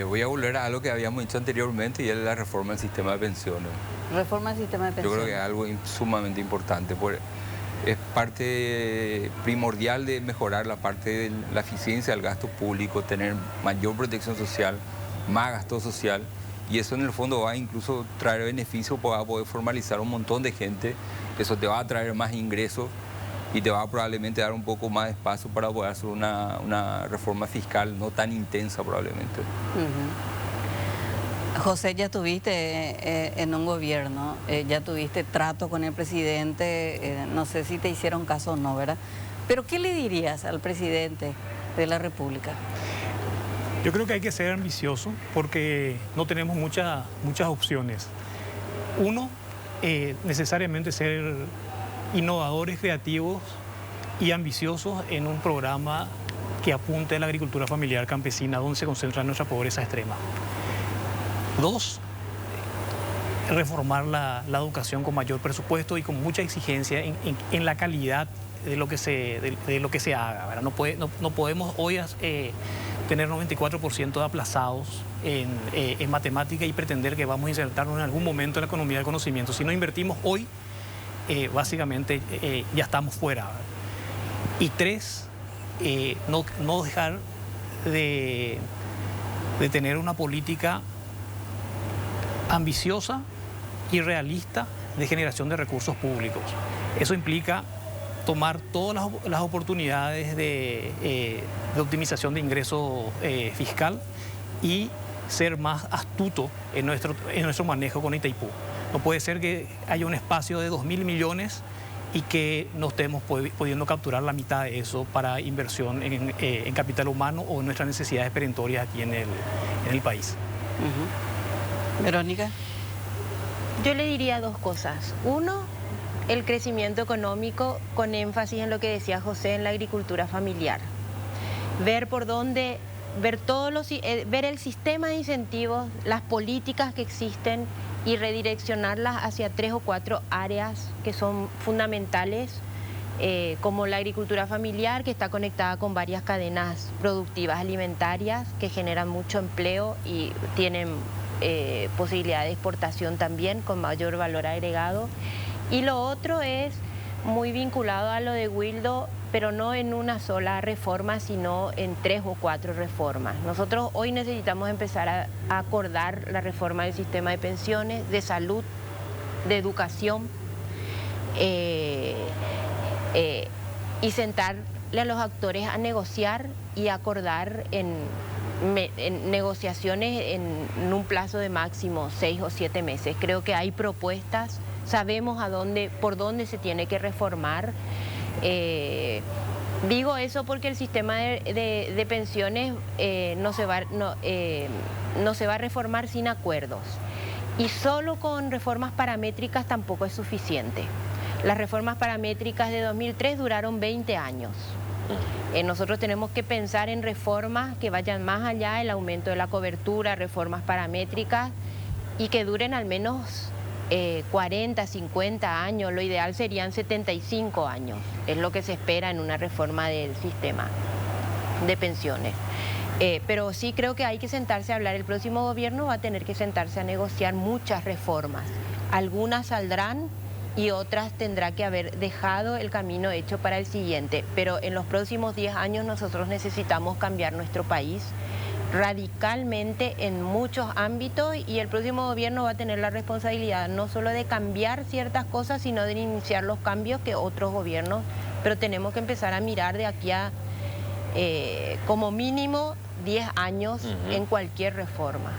Voy a volver a algo que habíamos dicho anteriormente y es la reforma del sistema de pensiones. Reforma del sistema de pensiones. Yo creo que es algo sumamente importante, porque es parte primordial de mejorar la parte de la eficiencia del gasto público, tener mayor protección social, más gasto social, y eso en el fondo va a incluso traer beneficios, va a poder formalizar un montón de gente, eso te va a traer más ingresos y te va a probablemente dar un poco más de espacio para poder hacer una reforma fiscal no tan intensa probablemente. José, ya estuviste en un gobierno, ya tuviste trato con el presidente, no sé si te hicieron caso o no, ¿verdad? Pero ¿qué le dirías al presidente de la República? Yo creo que hay que ser ambicioso porque no tenemos muchas opciones. Uno, necesariamente ser innovadores, creativos y ambiciosos en un programa que apunte a la agricultura familiar campesina, donde se concentra nuestra pobreza extrema. Dos, reformar la educación con mayor presupuesto y con mucha exigencia en la calidad de lo que se haga, ¿verdad? No podemos hoy tener 94% de aplazados en matemática y pretender que vamos a insertarnos en algún momento en la economía del conocimiento. Si no invertimos hoy, básicamente ya estamos fuera, ¿verdad? Y tres, no dejar de tener una política ambiciosa y realista de generación de recursos públicos. Eso implica tomar todas las oportunidades de optimización de ingreso fiscal y ser más astuto en nuestro manejo con Itaipú. No puede ser que haya un espacio de 2.000 millones y que no estemos pudiendo capturar la mitad de eso para inversión en capital humano o en nuestras necesidades perentorias aquí en el país. Verónica. Yo le diría dos cosas. Uno, el crecimiento económico con énfasis en lo que decía José, en la agricultura familiar. Ver por dónde, ver el sistema de incentivos, las políticas que existen y redireccionarlas hacia 3 o 4 áreas que son fundamentales, como la agricultura familiar, que está conectada con varias cadenas productivas alimentarias que generan mucho empleo y tienen posibilidad de exportación también con mayor valor agregado. Y lo otro es muy vinculado a lo de Wildo, pero no en una sola reforma, sino en 3 o 4 reformas. Nosotros hoy necesitamos empezar a acordar la reforma del sistema de pensiones, de salud, de educación, y sentarle a los actores a negociar y acordar en negociaciones en un plazo de máximo 6 o 7 meses. Creo que hay propuestas, sabemos por dónde se tiene que reformar. Digo eso porque el sistema de pensiones no se va a reformar sin acuerdos. Y solo con reformas paramétricas tampoco es suficiente. Las reformas paramétricas de 2003 duraron 20 años. Nosotros tenemos que pensar en reformas que vayan más allá del aumento de la cobertura, reformas paramétricas y que duren al menos 40, 50 años. Lo ideal serían 75 años. Es lo que se espera en una reforma del sistema de pensiones. Pero sí creo que hay que sentarse a hablar. El próximo gobierno va a tener que sentarse a negociar muchas reformas. Algunas saldrán y otras tendrá que haber dejado el camino hecho para el siguiente. Pero en los próximos 10 años nosotros necesitamos cambiar nuestro país radicalmente en muchos ámbitos y el próximo gobierno va a tener la responsabilidad no solo de cambiar ciertas cosas, sino de iniciar los cambios que otros gobiernos, pero tenemos que empezar a mirar de aquí a como mínimo 10 años en cualquier reforma.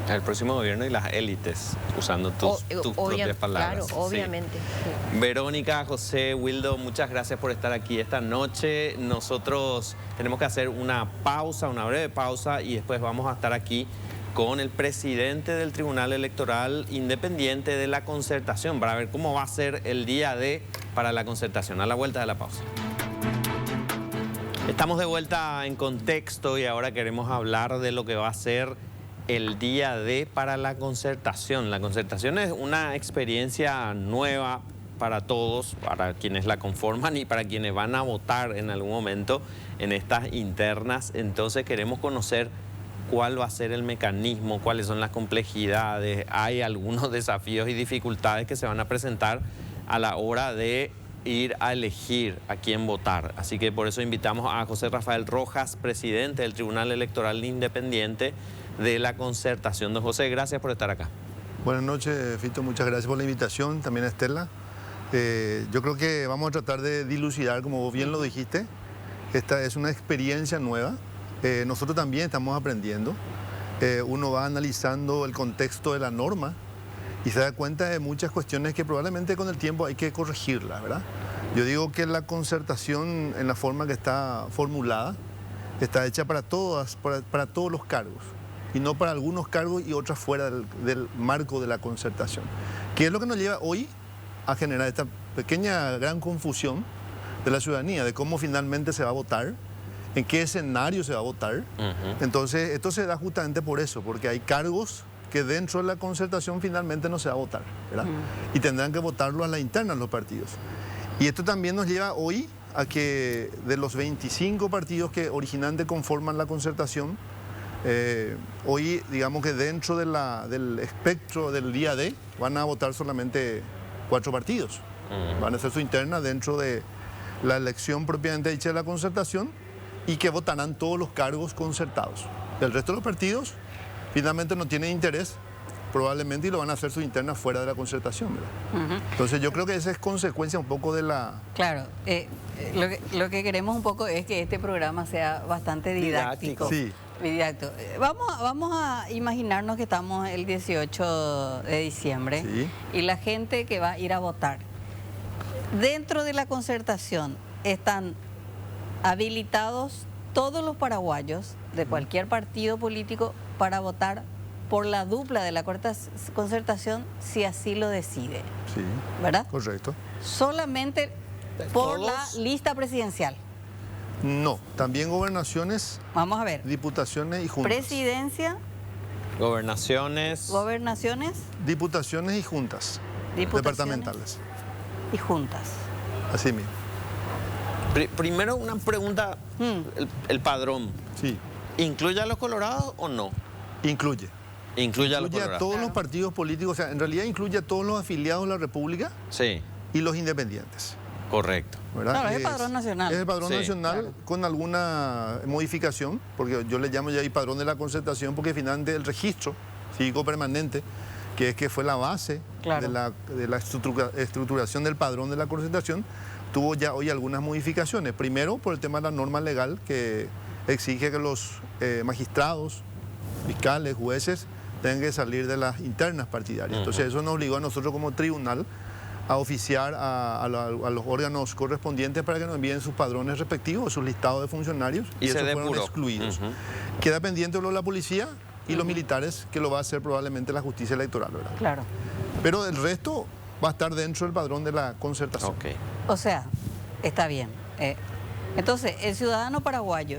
El próximo gobierno y las élites, usando tus propias palabras. Claro, obviamente. Sí. Sí. Verónica, José, Wildo, muchas gracias por estar aquí esta noche. Nosotros tenemos que hacer una pausa, una breve pausa, y después vamos a estar aquí con el presidente del Tribunal Electoral Independiente de la Concertación para ver cómo va a ser el día D para la concertación. A la vuelta de la pausa. Estamos de vuelta en contexto y ahora queremos hablar de lo que va a ser el día D para la concertación. La concertación es una experiencia nueva para todos, para quienes la conforman y para quienes van a votar en algún momento en estas internas. Entonces queremos conocer cuál va a ser el mecanismo, cuáles son las complejidades. Hay algunos desafíos y dificultades que se van a presentar a la hora de ir a elegir a quién votar. Así que por eso invitamos a José Rafael Rojas, presidente del Tribunal Electoral Independiente de la Concertación. Don José, gracias por estar acá. Buenas noches, Fito, muchas gracias por la invitación, también a Estela. Yo creo que vamos a tratar de dilucidar, como vos bien lo dijiste, esta es una experiencia nueva, nosotros también estamos aprendiendo, uno va analizando el contexto de la norma y se da cuenta de muchas cuestiones que probablemente con el tiempo hay que corregirlas, ¿verdad? Yo digo que la concertación en la forma que está formulada está hecha para todos los cargos y no para algunos cargos y otras fuera del marco de la concertación. ¿Qué es lo que nos lleva hoy a generar esta pequeña gran confusión de la ciudadanía, de cómo finalmente se va a votar, en qué escenario se va a votar? Entonces, esto se da justamente por eso, porque hay cargos que dentro de la concertación finalmente no se va a votar, ¿verdad? Y tendrán que votarlo a la interna los partidos. Y esto también nos lleva hoy a que de los 25 partidos que originalmente conforman la concertación, hoy digamos que dentro del espectro del día D van a votar solamente 4 partidos. Van a hacer su interna dentro de la elección propiamente dicha de la concertación y que votarán todos los cargos concertados. El resto de los partidos finalmente no tienen interés probablemente y lo van a hacer su interna fuera de la concertación, ¿verdad? Entonces yo creo que esa es consecuencia un poco de la... Claro, lo que queremos un poco es que este programa sea bastante didáctico. Sí. Didáctico. Vamos a imaginarnos que estamos el 18 de diciembre Sí. y la gente que va a ir a votar. Dentro de la concertación están habilitados todos los paraguayos de cualquier partido político para votar por la dupla de la concertación si así lo decide, Sí, ¿verdad? correcto. Solamente por la ¿Todos? lista presidencial. No, también gobernaciones, Vamos a ver. diputaciones y juntas. Presidencia, Gobernaciones. gobernaciones, Diputaciones y juntas Diputaciones. departamentales. y juntas. Así mismo. Primero una pregunta, el padrón, Sí, ¿incluye a los colorados o no? incluye. Incluye a los Incluye a colorados. todos Claro. los partidos políticos, o sea, en realidad incluye a todos los afiliados de la República Sí, y los independientes, correcto. ¿verdad? Claro, es el padrón nacional. Es el padrón Sí, nacional claro. con alguna modificación, porque yo le llamo ya ahí padrón de la concertación, porque finalmente el registro cívico permanente, que fue la base Claro. de la estructuración del padrón de la concertación, tuvo ya hoy algunas modificaciones. Primero, por el tema de la norma legal que exige que los magistrados, fiscales, jueces, tengan que salir de las internas partidarias. Entonces eso nos obligó a nosotros como tribunal a oficiar a los órganos correspondientes para que nos envíen sus padrones respectivos, sus listados de funcionarios, Y se esos fueron depuró. excluidos. Queda pendiente lo de la policía y los militares, que lo va a hacer probablemente la justicia electoral, ¿verdad? Claro. Pero el resto va a estar dentro del padrón de la concertación. Ok. O sea, está bien. Entonces, el ciudadano paraguayo,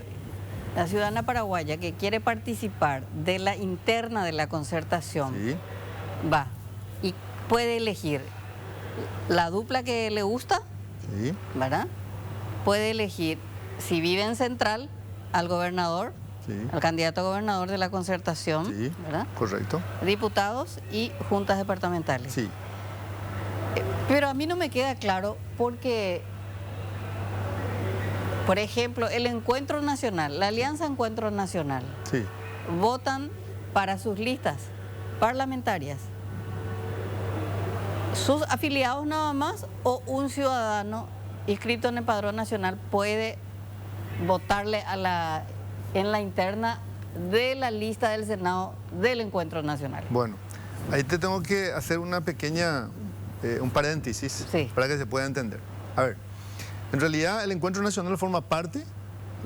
la ciudadana paraguaya que quiere participar de la interna de la concertación, Sí, va y puede elegir la dupla que le gusta, sí, ¿verdad? Puede elegir, si vive en Central, al gobernador, sí, al candidato a gobernador de la concertación, sí, ¿verdad? correcto. Diputados y juntas departamentales. Sí, Pero a mí no me queda claro porque, por ejemplo, el Encuentro Nacional, la Alianza Encuentro Nacional, sí. votan para sus listas parlamentarias sus afiliados nada más o un ciudadano inscrito en el Padrón Nacional puede votarle en la interna de la lista del Senado del Encuentro Nacional. Bueno, ahí te tengo que hacer una pequeña, un paréntesis Sí. para que se pueda entender. A ver, en realidad el Encuentro Nacional forma parte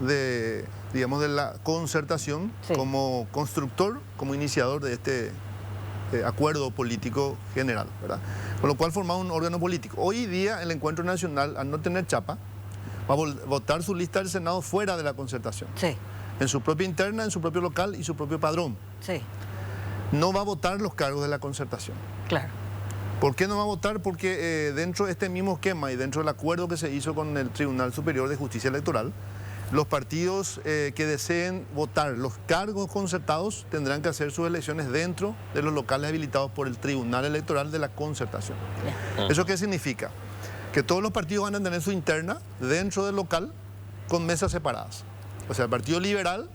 de, digamos, de la concertación Sí. como constructor, como iniciador de este acuerdo político general, ¿verdad? Con lo cual forma un órgano político. Hoy día el Encuentro Nacional, al no tener chapa, va a votar su lista del Senado fuera de la concertación, Sí, en su propia interna, en su propio local y su propio padrón. sí, No va a votar los cargos de la concertación. claro. ¿Por qué no va a votar? Porque dentro de este mismo esquema y dentro del acuerdo que se hizo con el Tribunal Superior de Justicia Electoral, los partidos que deseen votar los cargos concertados tendrán que hacer sus elecciones dentro de los locales habilitados por el Tribunal Electoral de la concertación. ¿Eso qué significa? Que todos los partidos van a tener su interna dentro del local con mesas separadas. O sea, el Partido Liberal,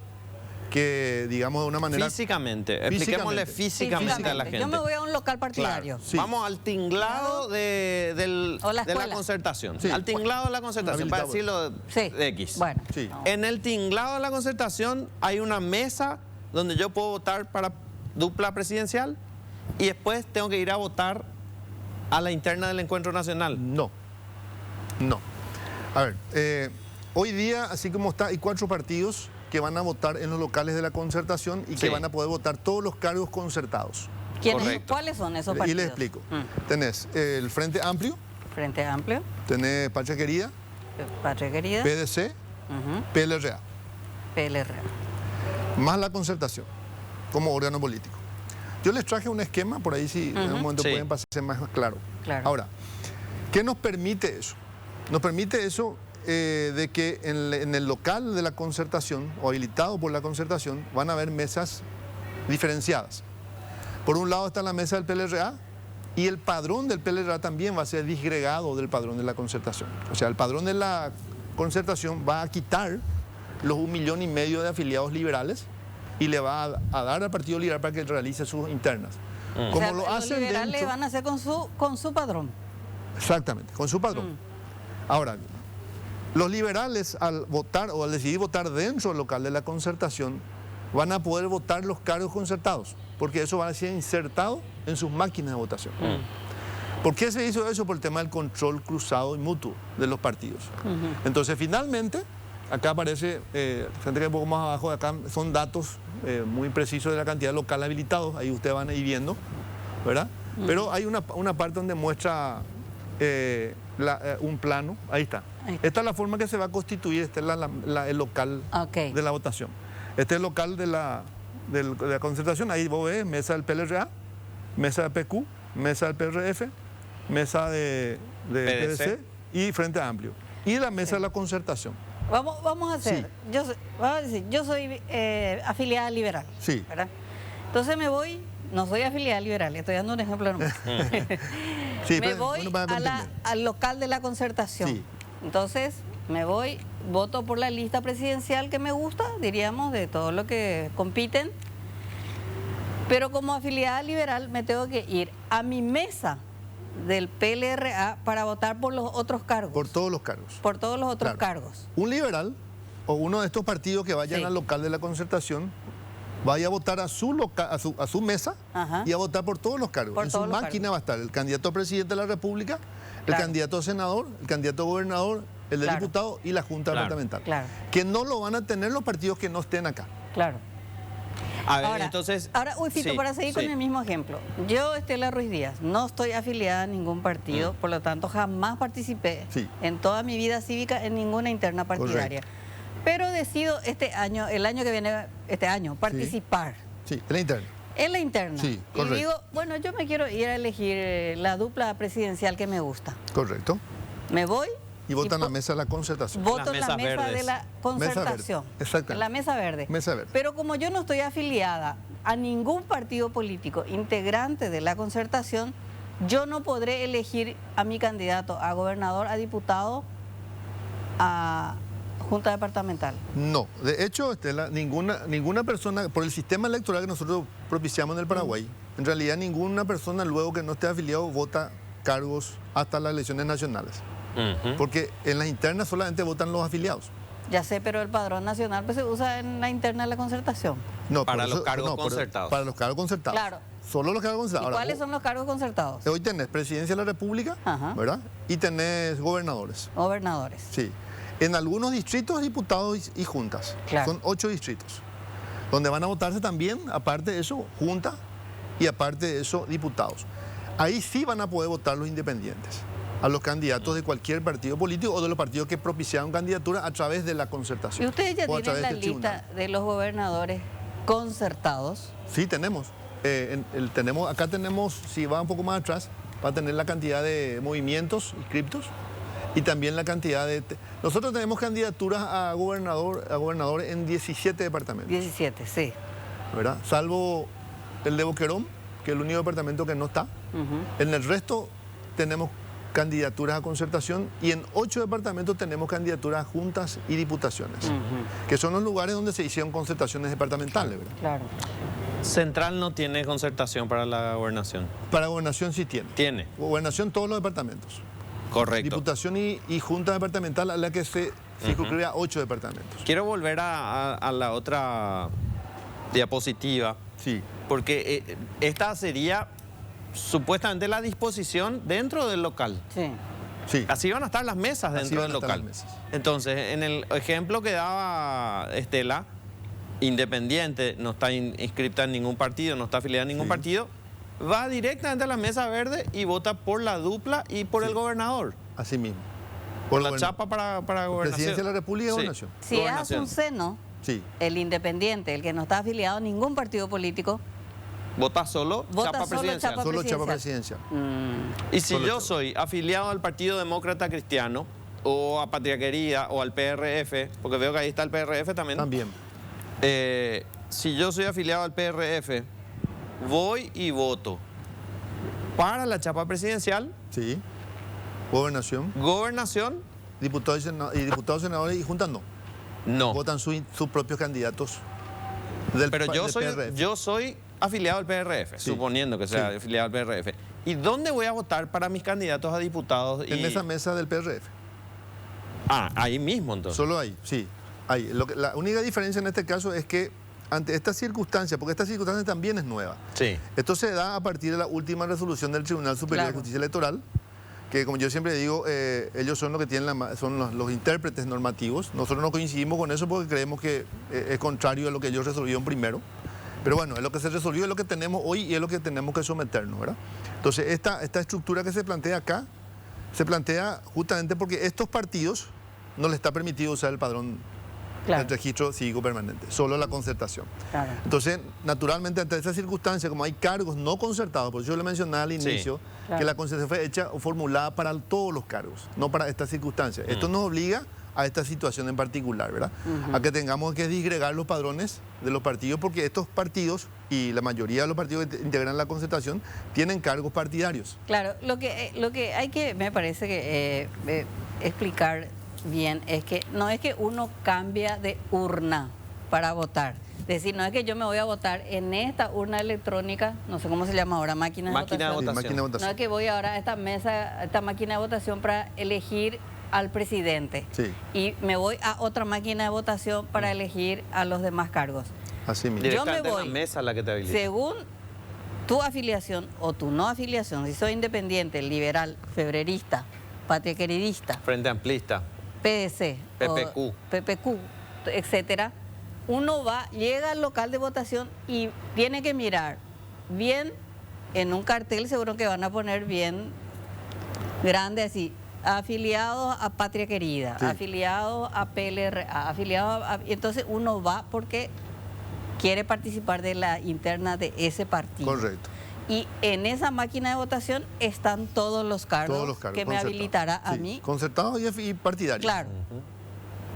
que digamos de una manera... Físicamente, expliquémosle físicamente a la gente. Yo me voy a un local partidario. Sí. Vamos al tinglado de O la la escuela. concertación. Sí. Al tinglado de la concertación, para Habilitado. decirlo Sí. de X. Bueno. Sí. no. En el tinglado de la concertación hay una mesa donde yo puedo votar para dupla presidencial y después tengo que ir a votar a la interna del Encuentro Nacional. No, no. A ver, hoy día, así como está, hay 4 partidos que van a votar en los locales de la concertación y Sí. que van a poder votar todos los cargos concertados. Correcto. ¿Cuáles son esos Y partidos? les explico. Mm. Tenés el Frente Amplio, Frente Amplio, tenés Patria Querida, Patria Querida, PDC, ujú, PLRA, PLR. más la concertación como órgano político. Yo les traje un esquema, por ahí si en algún momento Sí. pueden pasarse más claro. Claro. Ahora, ¿qué nos permite eso? Nos permite eso de que en el local de la concertación, o habilitado por la concertación, van a haber mesas diferenciadas. Por un lado está la mesa del PLRA y el padrón del PLRA también va a ser disgregado del padrón de la concertación. O sea, el padrón de la concertación va a quitar los 1,5 millones de afiliados liberales y le va a dar al Partido Liberal para que realice sus internas. O Como sea, lo los hacen liberales dentro... van a hacer con su padrón. Exactamente, con su padrón. Ahora, los liberales al votar o al decidir votar dentro del local de la concertación van a poder votar los cargos concertados, porque eso va a ser insertado en sus máquinas de votación. ¿Por qué se hizo eso? Por el tema del control cruzado y mutuo de los partidos. Entonces, finalmente, acá aparece, gente que un poco más abajo, acá son datos muy precisos de la cantidad de locales habilitados, ahí ustedes van a ir viendo, ¿verdad? Pero hay una parte donde muestra un plano, ahí está. Ahí está. Esta es la forma que se va a constituir, este es el local Ok. de la votación. Este es el local de la concertación, ahí vos ves mesa del PLRA, mesa de PQ, mesa del PRF, mesa de PDC y Frente Amplio. Y la mesa de la concertación. Vamos a hacer, vamos a decir, yo soy afiliada liberal. Sí. ¿Verdad? Entonces me voy, no soy afiliada liberal, estoy dando un ejemplo nomás. Sí, Me pero, voy bueno, para entender. al local de la concertación. Sí. Entonces me voy, voto por la lista presidencial que me gusta, diríamos, de todo lo que compiten. Pero como afiliada liberal me tengo que ir a mi mesa del PLRA para votar por los otros cargos. Por todos los cargos. Por todos los otros Claro. cargos. Un liberal o uno de estos partidos que vayan Sí. al local de la concertación vaya a votar a su mesa Ajá. y a votar por todos los cargos. Por en su todos los máquina cargos. va a estar el candidato a presidente de la República, el Claro. candidato a senador, el candidato a gobernador, el de Claro. diputado y la Junta Claro. Departamental. Claro. Que no lo van a tener los partidos que no estén acá. Claro. A ver, Ahora, entonces... Fito, sí, para seguir con sí. el mismo ejemplo. Yo, Estela Ruiz Díaz, no estoy afiliada a ningún partido, por lo tanto jamás participé Sí. en toda mi vida cívica en ninguna interna partidaria. Pero decido el año que viene, participar Sí, en la interna. en la interna. Sí, y correcto. digo, bueno, yo me quiero ir a elegir la dupla presidencial que me gusta. Correcto. Me voy Y votan en la po- mesa de la concertación. voto en Las la mesas mesa de verdes. la concertación. exactamente. En la mesa verde. Mesa verde. Pero como yo no estoy afiliada a ningún partido político integrante de la concertación, yo no podré elegir a mi candidato a gobernador, a diputado, a junta departamental. No, de hecho, Estela, ninguna persona, por el sistema electoral que nosotros propiciamos en el Paraguay, en realidad ninguna persona luego que no esté afiliado vota cargos hasta las elecciones nacionales. Ujú. Porque en las internas solamente votan los afiliados. Ya sé, pero el padrón nacional pues se usa en la interna de la concertación. No, Para por los cargos concertados. Para los cargos concertados. Claro. Solo los cargos ¿Y concertados. Ahora, cuáles son los cargos concertados? Hoy tenés presidencia de la República, Ajá. ¿verdad? Y tenés gobernadores. Gobernadores. Sí. En algunos distritos, diputados y juntas. Claro. Son 8 distritos. Donde van a votarse también, aparte de eso, junta y aparte de eso, diputados. Ahí sí van a poder votar los independientes, a los candidatos de cualquier partido político o de los partidos que propiciaron candidatura a través de la concertación. ¿Y ustedes ya o a tienen través la del lista tribunal. de los gobernadores concertados? Sí, tenemos. Acá tenemos, si va un poco más atrás, va a tener la cantidad de movimientos inscriptos y también la cantidad de... Nosotros tenemos candidaturas a gobernador en 17 departamentos, 17, sí. ¿verdad? Salvo el de Boquerón, que es el único departamento que no está. Ujú. En el resto tenemos candidaturas a concertación y en 8 departamentos tenemos candidaturas a juntas y diputaciones, que son los lugares donde se hicieron concertaciones departamentales, ¿verdad? Claro. Central no tiene concertación para la gobernación. Para gobernación sí tiene. Tiene, Gobernación todos los departamentos. correcto. Diputación y junta departamental a la que se circunscribe a 8 departamentos. Quiero volver a la otra diapositiva, Sí, porque esta sería supuestamente la disposición dentro del local. Sí. sí. Así van a estar las mesas Así dentro van del a estar local. las mesas. Entonces, en el ejemplo que daba Estela, independiente, no está inscripta en ningún partido, no está afiliada a ningún Sí. partido, va directamente a la mesa verde y vota por la dupla y por Sí. el gobernador. Así mismo. Por la goberna- chapa para gobernación. Presidencia de la República y Sí. gobernación. Si es Gobernación. Asunceno, Sí. el independiente, el que no está afiliado a ningún partido político, Vota solo Vota chapa solo presidencial. chapa Solo chapa presidencial. presidencial. Y si Solo yo chapa. soy afiliado al Partido Demócrata Cristiano o a Patria Querida o al PRF, porque veo que ahí está el PRF también. También. Si yo soy afiliado al PRF, voy y voto para la chapa presidencial, Sí. Gobernación. gobernación, Diputados y senadores y juntas no. no. Votan sus propios candidatos Pero del PRF. yo soy afiliado al PRF, Sí. suponiendo que sea Sí. afiliado al PRF. ¿Y dónde voy a votar para mis candidatos a diputados? En esa mesa del PRF. Ahí mismo entonces. Solo ahí, sí. Ahí. La única diferencia en este caso es que ante esta circunstancia, porque esta circunstancia también es nueva, Sí. esto se da a partir de la última resolución del Tribunal Superior Claro. de Justicia Electoral, que como yo siempre digo, ellos son los que tienen son los intérpretes normativos. Nosotros no coincidimos con eso porque creemos que es contrario a lo que ellos resolvieron primero. Pero bueno, es lo que se resolvió, es lo que tenemos hoy y es lo que tenemos que someternos, ¿verdad? Entonces, esta estructura que se plantea acá, se plantea justamente porque estos partidos no les está permitido usar el padrón Claro. del registro cívico permanente, solo la concertación. Claro. Entonces, naturalmente, ante esa circunstancia, como hay cargos no concertados, por eso yo le mencionaba al Sí, inicio, claro. que la concertación fue hecha o formulada para todos los cargos, no para esta circunstancia. Esto nos obliga a esta situación en particular, ¿verdad? A que tengamos que disgregar los padrones de los partidos, porque estos partidos y la mayoría de los partidos que integran la concertación tienen cargos partidarios. Claro, lo que hay que, me parece que explicar bien es que no es que uno cambia de urna para votar. Es decir, no es que yo me voy a votar en esta urna electrónica, no sé cómo se llama ahora, máquina de Máquina de votación. Sí, votación. máquina de No votación. es que voy ahora a esta mesa, a esta máquina de votación para elegir al presidente. Sí. Y me voy a otra máquina de votación para elegir a los demás cargos. Así mismo. Yo me Directamente voy. en la mesa la que te habilita. Según tu afiliación o tu no afiliación, si soy independiente, liberal, febrerista, patriaqueridista, Frente amplista. PDC, PPQ. o PPQ, etcétera, uno llega al local de votación y tiene que mirar bien en un cartel, seguro que van a poner bien grande así, afiliados a Patria Querida, Sí. afiliados a PLRA, afiliados y entonces uno va porque quiere participar de la interna de ese partido. Correcto. Y en esa máquina de votación están todos los cargos, Todos los cargos que me concertados. habilitará a Sí, mí. concertados y partidarios. Claro.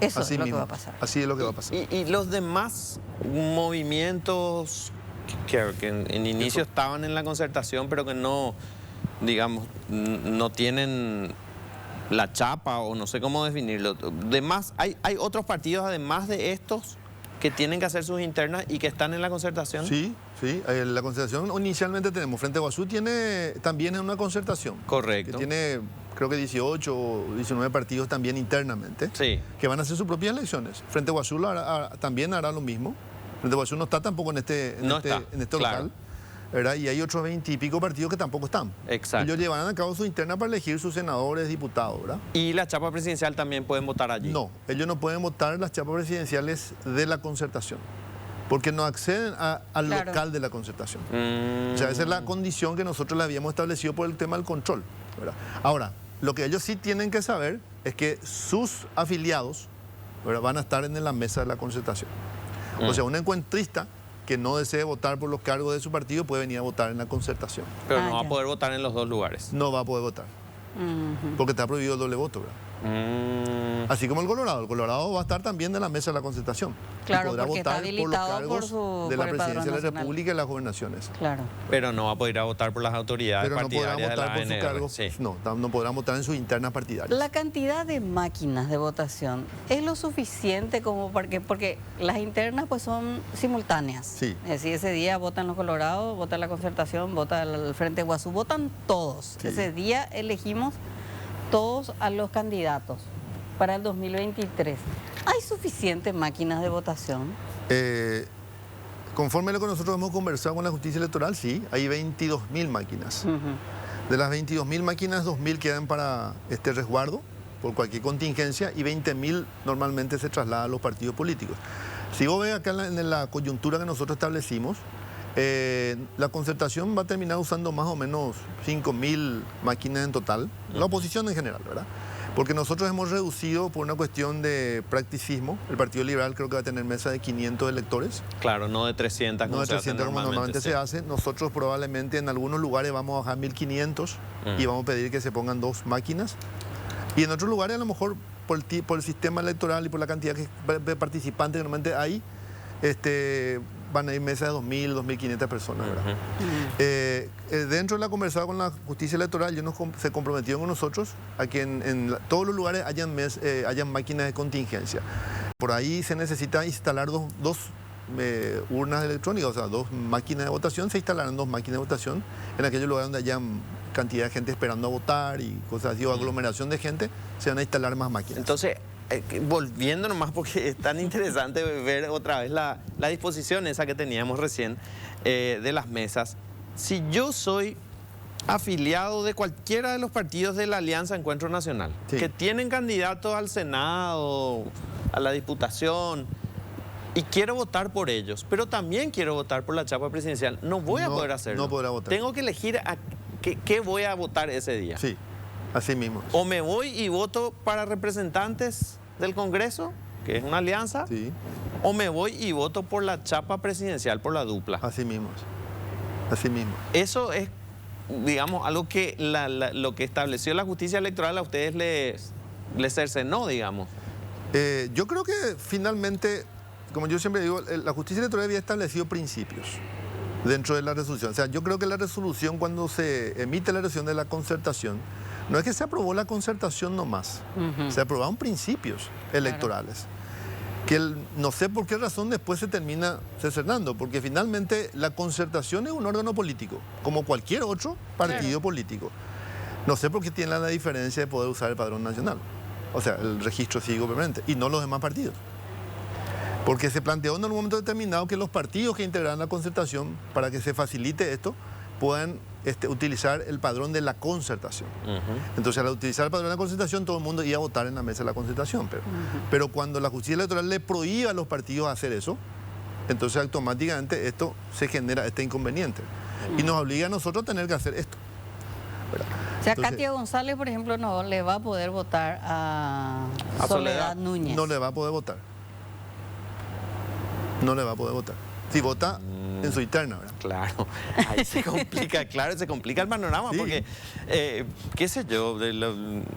Eso Así es lo mismo. que va a pasar. Así es lo que va a pasar. Y los demás movimientos que en inicio estaban en la concertación, pero que no, digamos, no tienen la chapa o no sé cómo definirlo. Demás, hay otros partidos además de estos que tienen que hacer sus internas y que están en la concertación. Sí, sí. La concertación inicialmente tenemos. Frente a Guazú también es una concertación. Correcto. Que tiene creo que 18 o 19 partidos también internamente, Sí. que van a hacer sus propias elecciones. Frente Guazú también hará lo mismo. Frente Guazú no está tampoco en este Claro. local, ¿verdad? Y hay otros 20 y pico partidos que tampoco están. Exacto. Ellos llevarán a cabo su interna para elegir sus senadores, diputados, ¿verdad? ¿Y la chapa presidencial también pueden votar allí? No, ellos no pueden votar las chapas presidenciales de la concertación, porque no acceden al Claro. local de la concertación. Mm. O sea, esa es la condición que nosotros le habíamos establecido por el tema del control, ¿verdad? Ahora, lo que ellos sí tienen que saber es que sus afiliados, ¿verdad?, van a estar en la mesa de la concertación. O sea, un encuentrista que no desee votar por los cargos de su partido puede venir a votar en la concertación. Pero Ah, no va a ya. poder votar en los dos lugares. No va a poder votar, Ujú. porque está prohibido el doble voto, ¿verdad? Mm. Así como el Colorado va a estar también en la mesa de la concertación. Claro, y podrá porque está votar por los habilitado cargos por su- de la por el Padrón presidencia de la Nacional. República y las gobernaciones. Claro. Pero no va a poder ir a votar por las autoridades Pero no podrán partidarias de votar la por sus ANR. cargos, Sí. no podrán votar en sus internas partidarias. La cantidad de máquinas de votación es lo suficiente como porque las internas pues son simultáneas. Sí. Es decir, ese día votan los Colorados, vota la Concertación, vota el Frente Guazú, votan todos. Sí. Ese día elegimos todos a los candidatos para el 2023. ¿Hay suficientes máquinas de votación? Conforme a lo que nosotros hemos conversado con la justicia electoral, sí, hay 22.000 máquinas. Ujú. De las 22.000 máquinas, 2.000 quedan para este resguardo por cualquier contingencia y 20.000 normalmente se trasladan a los partidos políticos. Si vos ves acá en la coyuntura que nosotros establecimos, la concertación va a terminar usando más o menos 5.000 máquinas en total, la oposición en general, ¿verdad? Porque nosotros hemos reducido por una cuestión de practicismo. El Partido Liberal creo que va a tener mesa de 500 electores. Claro, no de 300 como No de se hace 300 como normalmente sí. se hace. Nosotros probablemente en algunos lugares vamos a bajar 1.500 y vamos a pedir que se pongan 2 máquinas. Y en otros lugares a lo mejor por el sistema electoral y por la cantidad de participantes que normalmente hay, van a ir mesas de 2.000, 2.500 personas, ¿verdad? Dentro de la conversada con la justicia electoral, ellos se comprometieron con nosotros a que en todos los lugares hayan máquinas de contingencia. Por ahí se necesita instalar dos urnas electrónicas, o sea, 2 máquinas de votación. Se instalarán 2 máquinas de votación en aquellos lugares donde haya cantidad de gente esperando a votar y cosas así, o aglomeración de gente, se van a instalar más máquinas. Entonces, volviendo nomás, porque es tan interesante ver otra vez la disposición esa que teníamos recién de las mesas. Si yo soy afiliado de cualquiera de los partidos de la Alianza Encuentro Nacional, Sí. que tienen candidatos al Senado, a la Diputación, y quiero votar por ellos, pero también quiero votar por la chapa presidencial, no voy a No, poder hacerlo. no podrá votar. Tengo que elegir a qué voy a votar ese día. Sí, así mismo. O me voy y voto para representantes del Congreso, que es una alianza, Sí, o me voy y voto por la chapa presidencial, por la dupla. así mismo. Así mismo. Eso es, digamos, algo que lo que estableció la justicia electoral a ustedes les cercenó, digamos. Yo creo que finalmente, como yo siempre digo, la justicia electoral había establecido principios dentro de la resolución. O sea, yo creo que la resolución, cuando se emite la resolución de la concertación, no es que se aprobó la concertación nomás, se aprobaron principios electorales. Que no sé por qué razón después se termina cercenando, porque finalmente la concertación es un órgano político, como cualquier otro partido político. No sé por qué tiene la diferencia de poder usar el padrón nacional, o sea, el registro cívico permanente, y no los demás partidos. Porque se planteó en un momento determinado que los partidos que integraran la concertación, para que se facilite esto, puedan utilizar el padrón de la concertación. Entonces, al utilizar el padrón de la concertación, todo el mundo iba a votar en la mesa de la concertación. Pero cuando la justicia electoral le prohíbe a los partidos hacer eso, entonces automáticamente esto se genera este inconveniente. Y nos obliga a nosotros a tener que hacer esto. ¿Verdad? O sea, Entonces, Katia González, por ejemplo, no le va a poder votar a A Soledad Soledad. Núñez. no le va a poder votar. No le va a poder votar. Si vota en su interna, ¿verdad? Claro, ahí se complica, claro, se complica el panorama, Sí. porque, qué sé yo,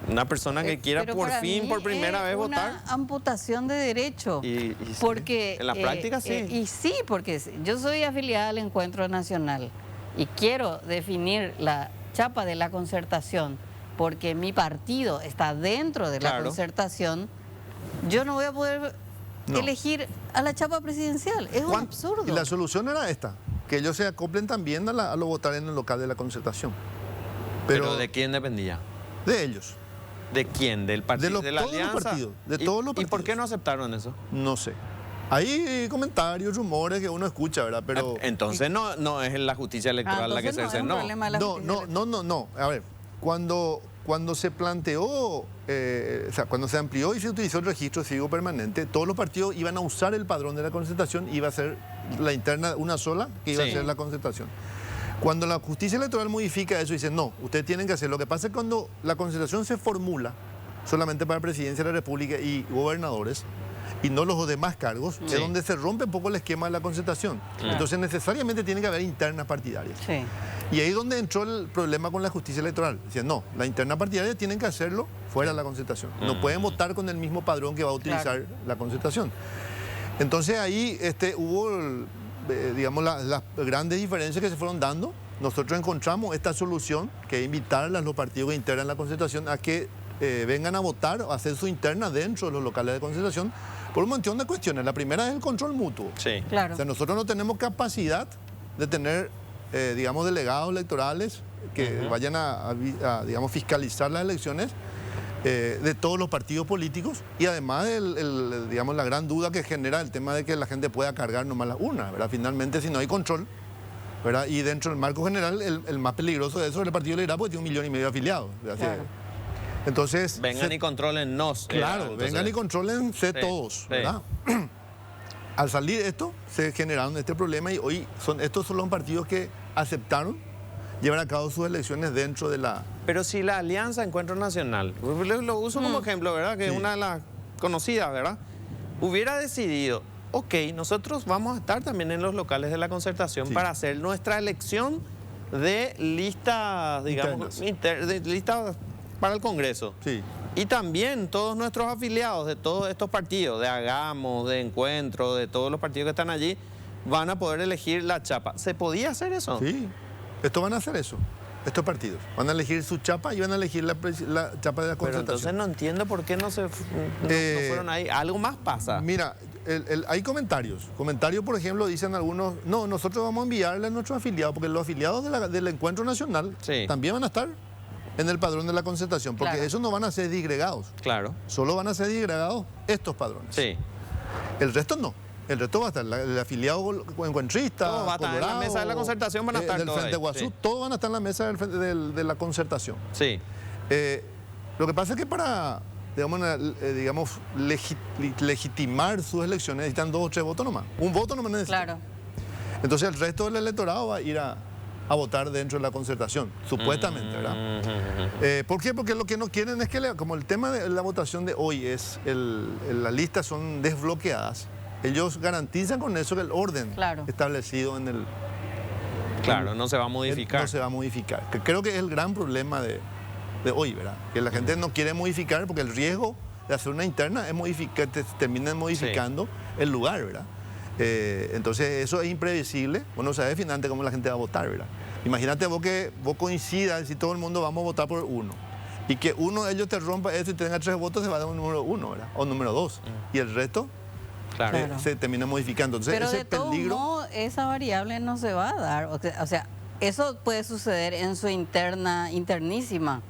una persona que quiera Pero por para fin, mí por primera es vez una votar. amputación de derecho. Y sí, porque en la práctica sí. Y sí, porque yo soy afiliada al Encuentro Nacional y quiero definir la chapa de la concertación porque mi partido está dentro de la Claro. concertación. Yo no voy a poder No. elegir a la chapa presidencial. Es un Juan, absurdo. Y la solución era esta, que ellos se acoplen también a lo votar en el local de la concertación. Pero ¿de quién dependía? De ellos. ¿De quién? ¿Del partido? ¿De la todos los alianza? partidos, de ¿Y- todos los ¿Y por qué partidos. no aceptaron eso? No sé. Hay comentarios, rumores que uno escucha, ¿verdad? Pero Entonces no es la justicia electoral la que entonces se no es un problema de la no, justicia no, electoral. no, no, no. A ver, cuando se planteó, o sea, cuando se amplió y se utilizó el registro cívico permanente, todos los partidos iban a usar el padrón de la concertación, iba a ser la interna una sola, que iba Sí. a ser la concertación. Cuando la justicia electoral modifica eso y dice, no, ustedes tienen que hacer. Lo que pasa es que cuando la concertación se formula solamente para presidencia de la República y gobernadores, y no los demás cargos, Sí. es donde se rompe un poco el esquema de la concertación. Entonces necesariamente tiene que haber internas partidarias. Sí. Y ahí es donde entró el problema con la justicia electoral. Decían, no, la interna partidaria tienen que hacerlo fuera de la concertación. No pueden votar con el mismo padrón que va a utilizar la concertación. Entonces ahí hubo, digamos, las grandes diferencias que se fueron dando. Nosotros encontramos esta solución, que es invitar a los partidos que integran la concertación a que vengan a votar o a hacer su interna dentro de los locales de concertación por un montón de cuestiones. La primera es el control mutuo. Sí. Claro. O sea, nosotros no tenemos capacidad de tener, digamos, delegados electorales que vayan digamos, fiscalizar las elecciones de todos los partidos políticos y además, digamos, la gran duda que genera el tema de que la gente pueda cargar nomás las urnas, ¿verdad? Finalmente, si no hay control, ¿verdad? Y dentro del marco general, el más peligroso de eso es el Partido Liberal, porque tiene 1,5 millones de afiliados. ¿verdad? Claro. Entonces, Vengan y controlennos. claro, entonces- vengan y controlense Sí, todos, sí. ¿verdad? Al salir esto, se generaron este problema y hoy estos son los partidos que aceptaron llevar a cabo sus elecciones dentro de la... Pero si la Alianza Encuentro Nacional, lo uso como ejemplo, ¿verdad? Que es Sí. una de las conocidas, ¿verdad? Hubiera decidido, ok, nosotros vamos a estar también en los locales de la concertación Sí. para hacer nuestra elección de listas, digamos, de listas para el Congreso. Sí. Y también todos nuestros afiliados de todos estos partidos, de Hagamos, de Encuentro, de todos los partidos que están allí, van a poder elegir la chapa. ¿Se podía hacer eso? Sí, estos van a hacer eso, estos partidos. Van a elegir su chapa y van a elegir la chapa de la Pero entonces concertación. no entiendo por qué no fueron ahí. Algo más pasa. Mira, hay comentarios. Comentarios, por ejemplo, dicen algunos, no, nosotros vamos a enviarle a nuestros afiliados, porque los afiliados del Encuentro Nacional Sí. también van a estar en el padrón de la concertación, porque Claro. esos no van a ser disgregados. Claro. Solo van a ser disgregados estos padrones. Sí. El resto no. El resto va a estar, el afiliado encuentrista, Todos van a estar en la Colorado, mesa de la concertación, van a estar del todos Frente ahí, Guazú, sí. todos van a estar en la mesa de la concertación. Sí. Lo que pasa es que para, digamos, legitimar sus elecciones necesitan 2 o 3 votos nomás. Un voto nomás necesitan. Claro. Entonces el resto del electorado va a ir a votar dentro de la concertación, supuestamente, ¿verdad? ¿Por qué? Porque lo que no quieren es que, como el tema de la votación de hoy es, las listas son desbloqueadas, ellos garantizan con eso que el orden Claro. establecido en el... Claro, no se va a modificar. No se va a modificar. Que creo que es el gran problema de hoy, ¿verdad? Que la gente no quiere modificar porque el riesgo de hacer una interna es modificar, terminan modificando el lugar, ¿verdad? Entonces eso es imprevisible. Vos no sabes finalmente cómo la gente va a votar, ¿verdad? Imagínate vos que vos coincidas y todo el mundo vamos a votar por uno. Y que uno de ellos te rompa eso y tenga 3 votos, se va a dar un número 1, ¿verdad? O número 2. Y el resto Claro. Claro. se termina modificando. Entonces Pero ese de todos peligro... modos, esa variable no se va a dar. O sea, eso puede suceder en su internísima.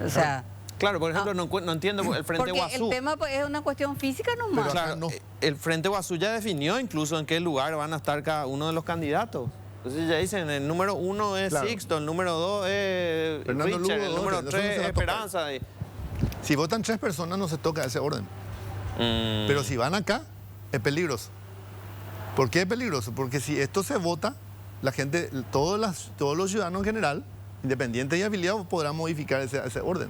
O sea, Claro, por ejemplo, no entiendo el Frente porque Guazú. el tema pues, es una cuestión física nomás. Pero Claro, acá no. el Frente Guazú ya definió incluso en qué lugar van a estar cada uno de los candidatos. Entonces ya dicen, el número 1 es Claro. Sixto, el número 2 es Fernando Richard, Lugo, el número eso no 3 se es va a tocar. Esperanza. Si votan 3 personas no se toca ese orden. Mm, Pero si van acá, es peligroso. ¿Por qué es peligroso? Porque si esto se vota, la gente, todos los ciudadanos en general, independientes y afiliados, podrán modificar ese orden.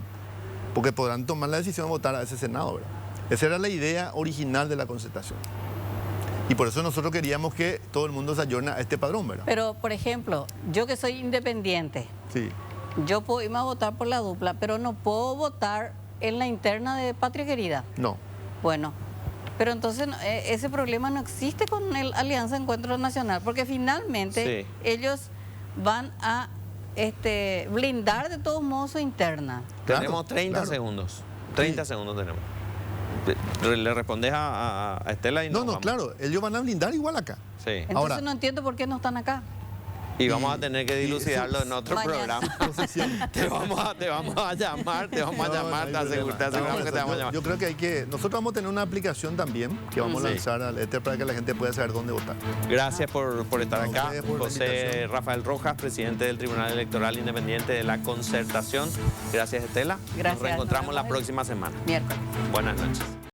Porque podrán tomar la decisión de votar a ese Senado, ¿verdad? Esa era la idea original de la concertación. Y por eso nosotros queríamos que todo el mundo se ayorne a este padrón, ¿verdad? Pero, por ejemplo, yo que soy independiente, Sí. yo puedo irme a votar por la dupla, pero no puedo votar en la interna de Patria Querida. No. Bueno, pero entonces ese problema no existe con el Alianza Encuentro Nacional, porque finalmente Sí. ellos van a blindar de todos modos su interna. Claro, tenemos 30 claro. segundos. 30 segundos tenemos. ¿Le respondes a Estela y No, nos vamos? claro, ellos van a blindar igual acá. Sí. Entonces Ahora- no entiendo por qué no están acá. Y vamos a tener que dilucidarlo en otro Mañana. programa. Te vamos a llamar, te aseguramos que te vamos a llamar. Yo creo que nosotros vamos a tener una aplicación también que vamos a Sí. lanzar al éter para que la gente pueda saber dónde votar. Gracias por estar A acá. ustedes por la José invitación. Rafael Rojas, presidente del Tribunal Electoral Independiente de la Concertación. Gracias, Estela. Gracias, Nos reencontramos nos la vemos el próxima semana. Miércoles. Buenas noches.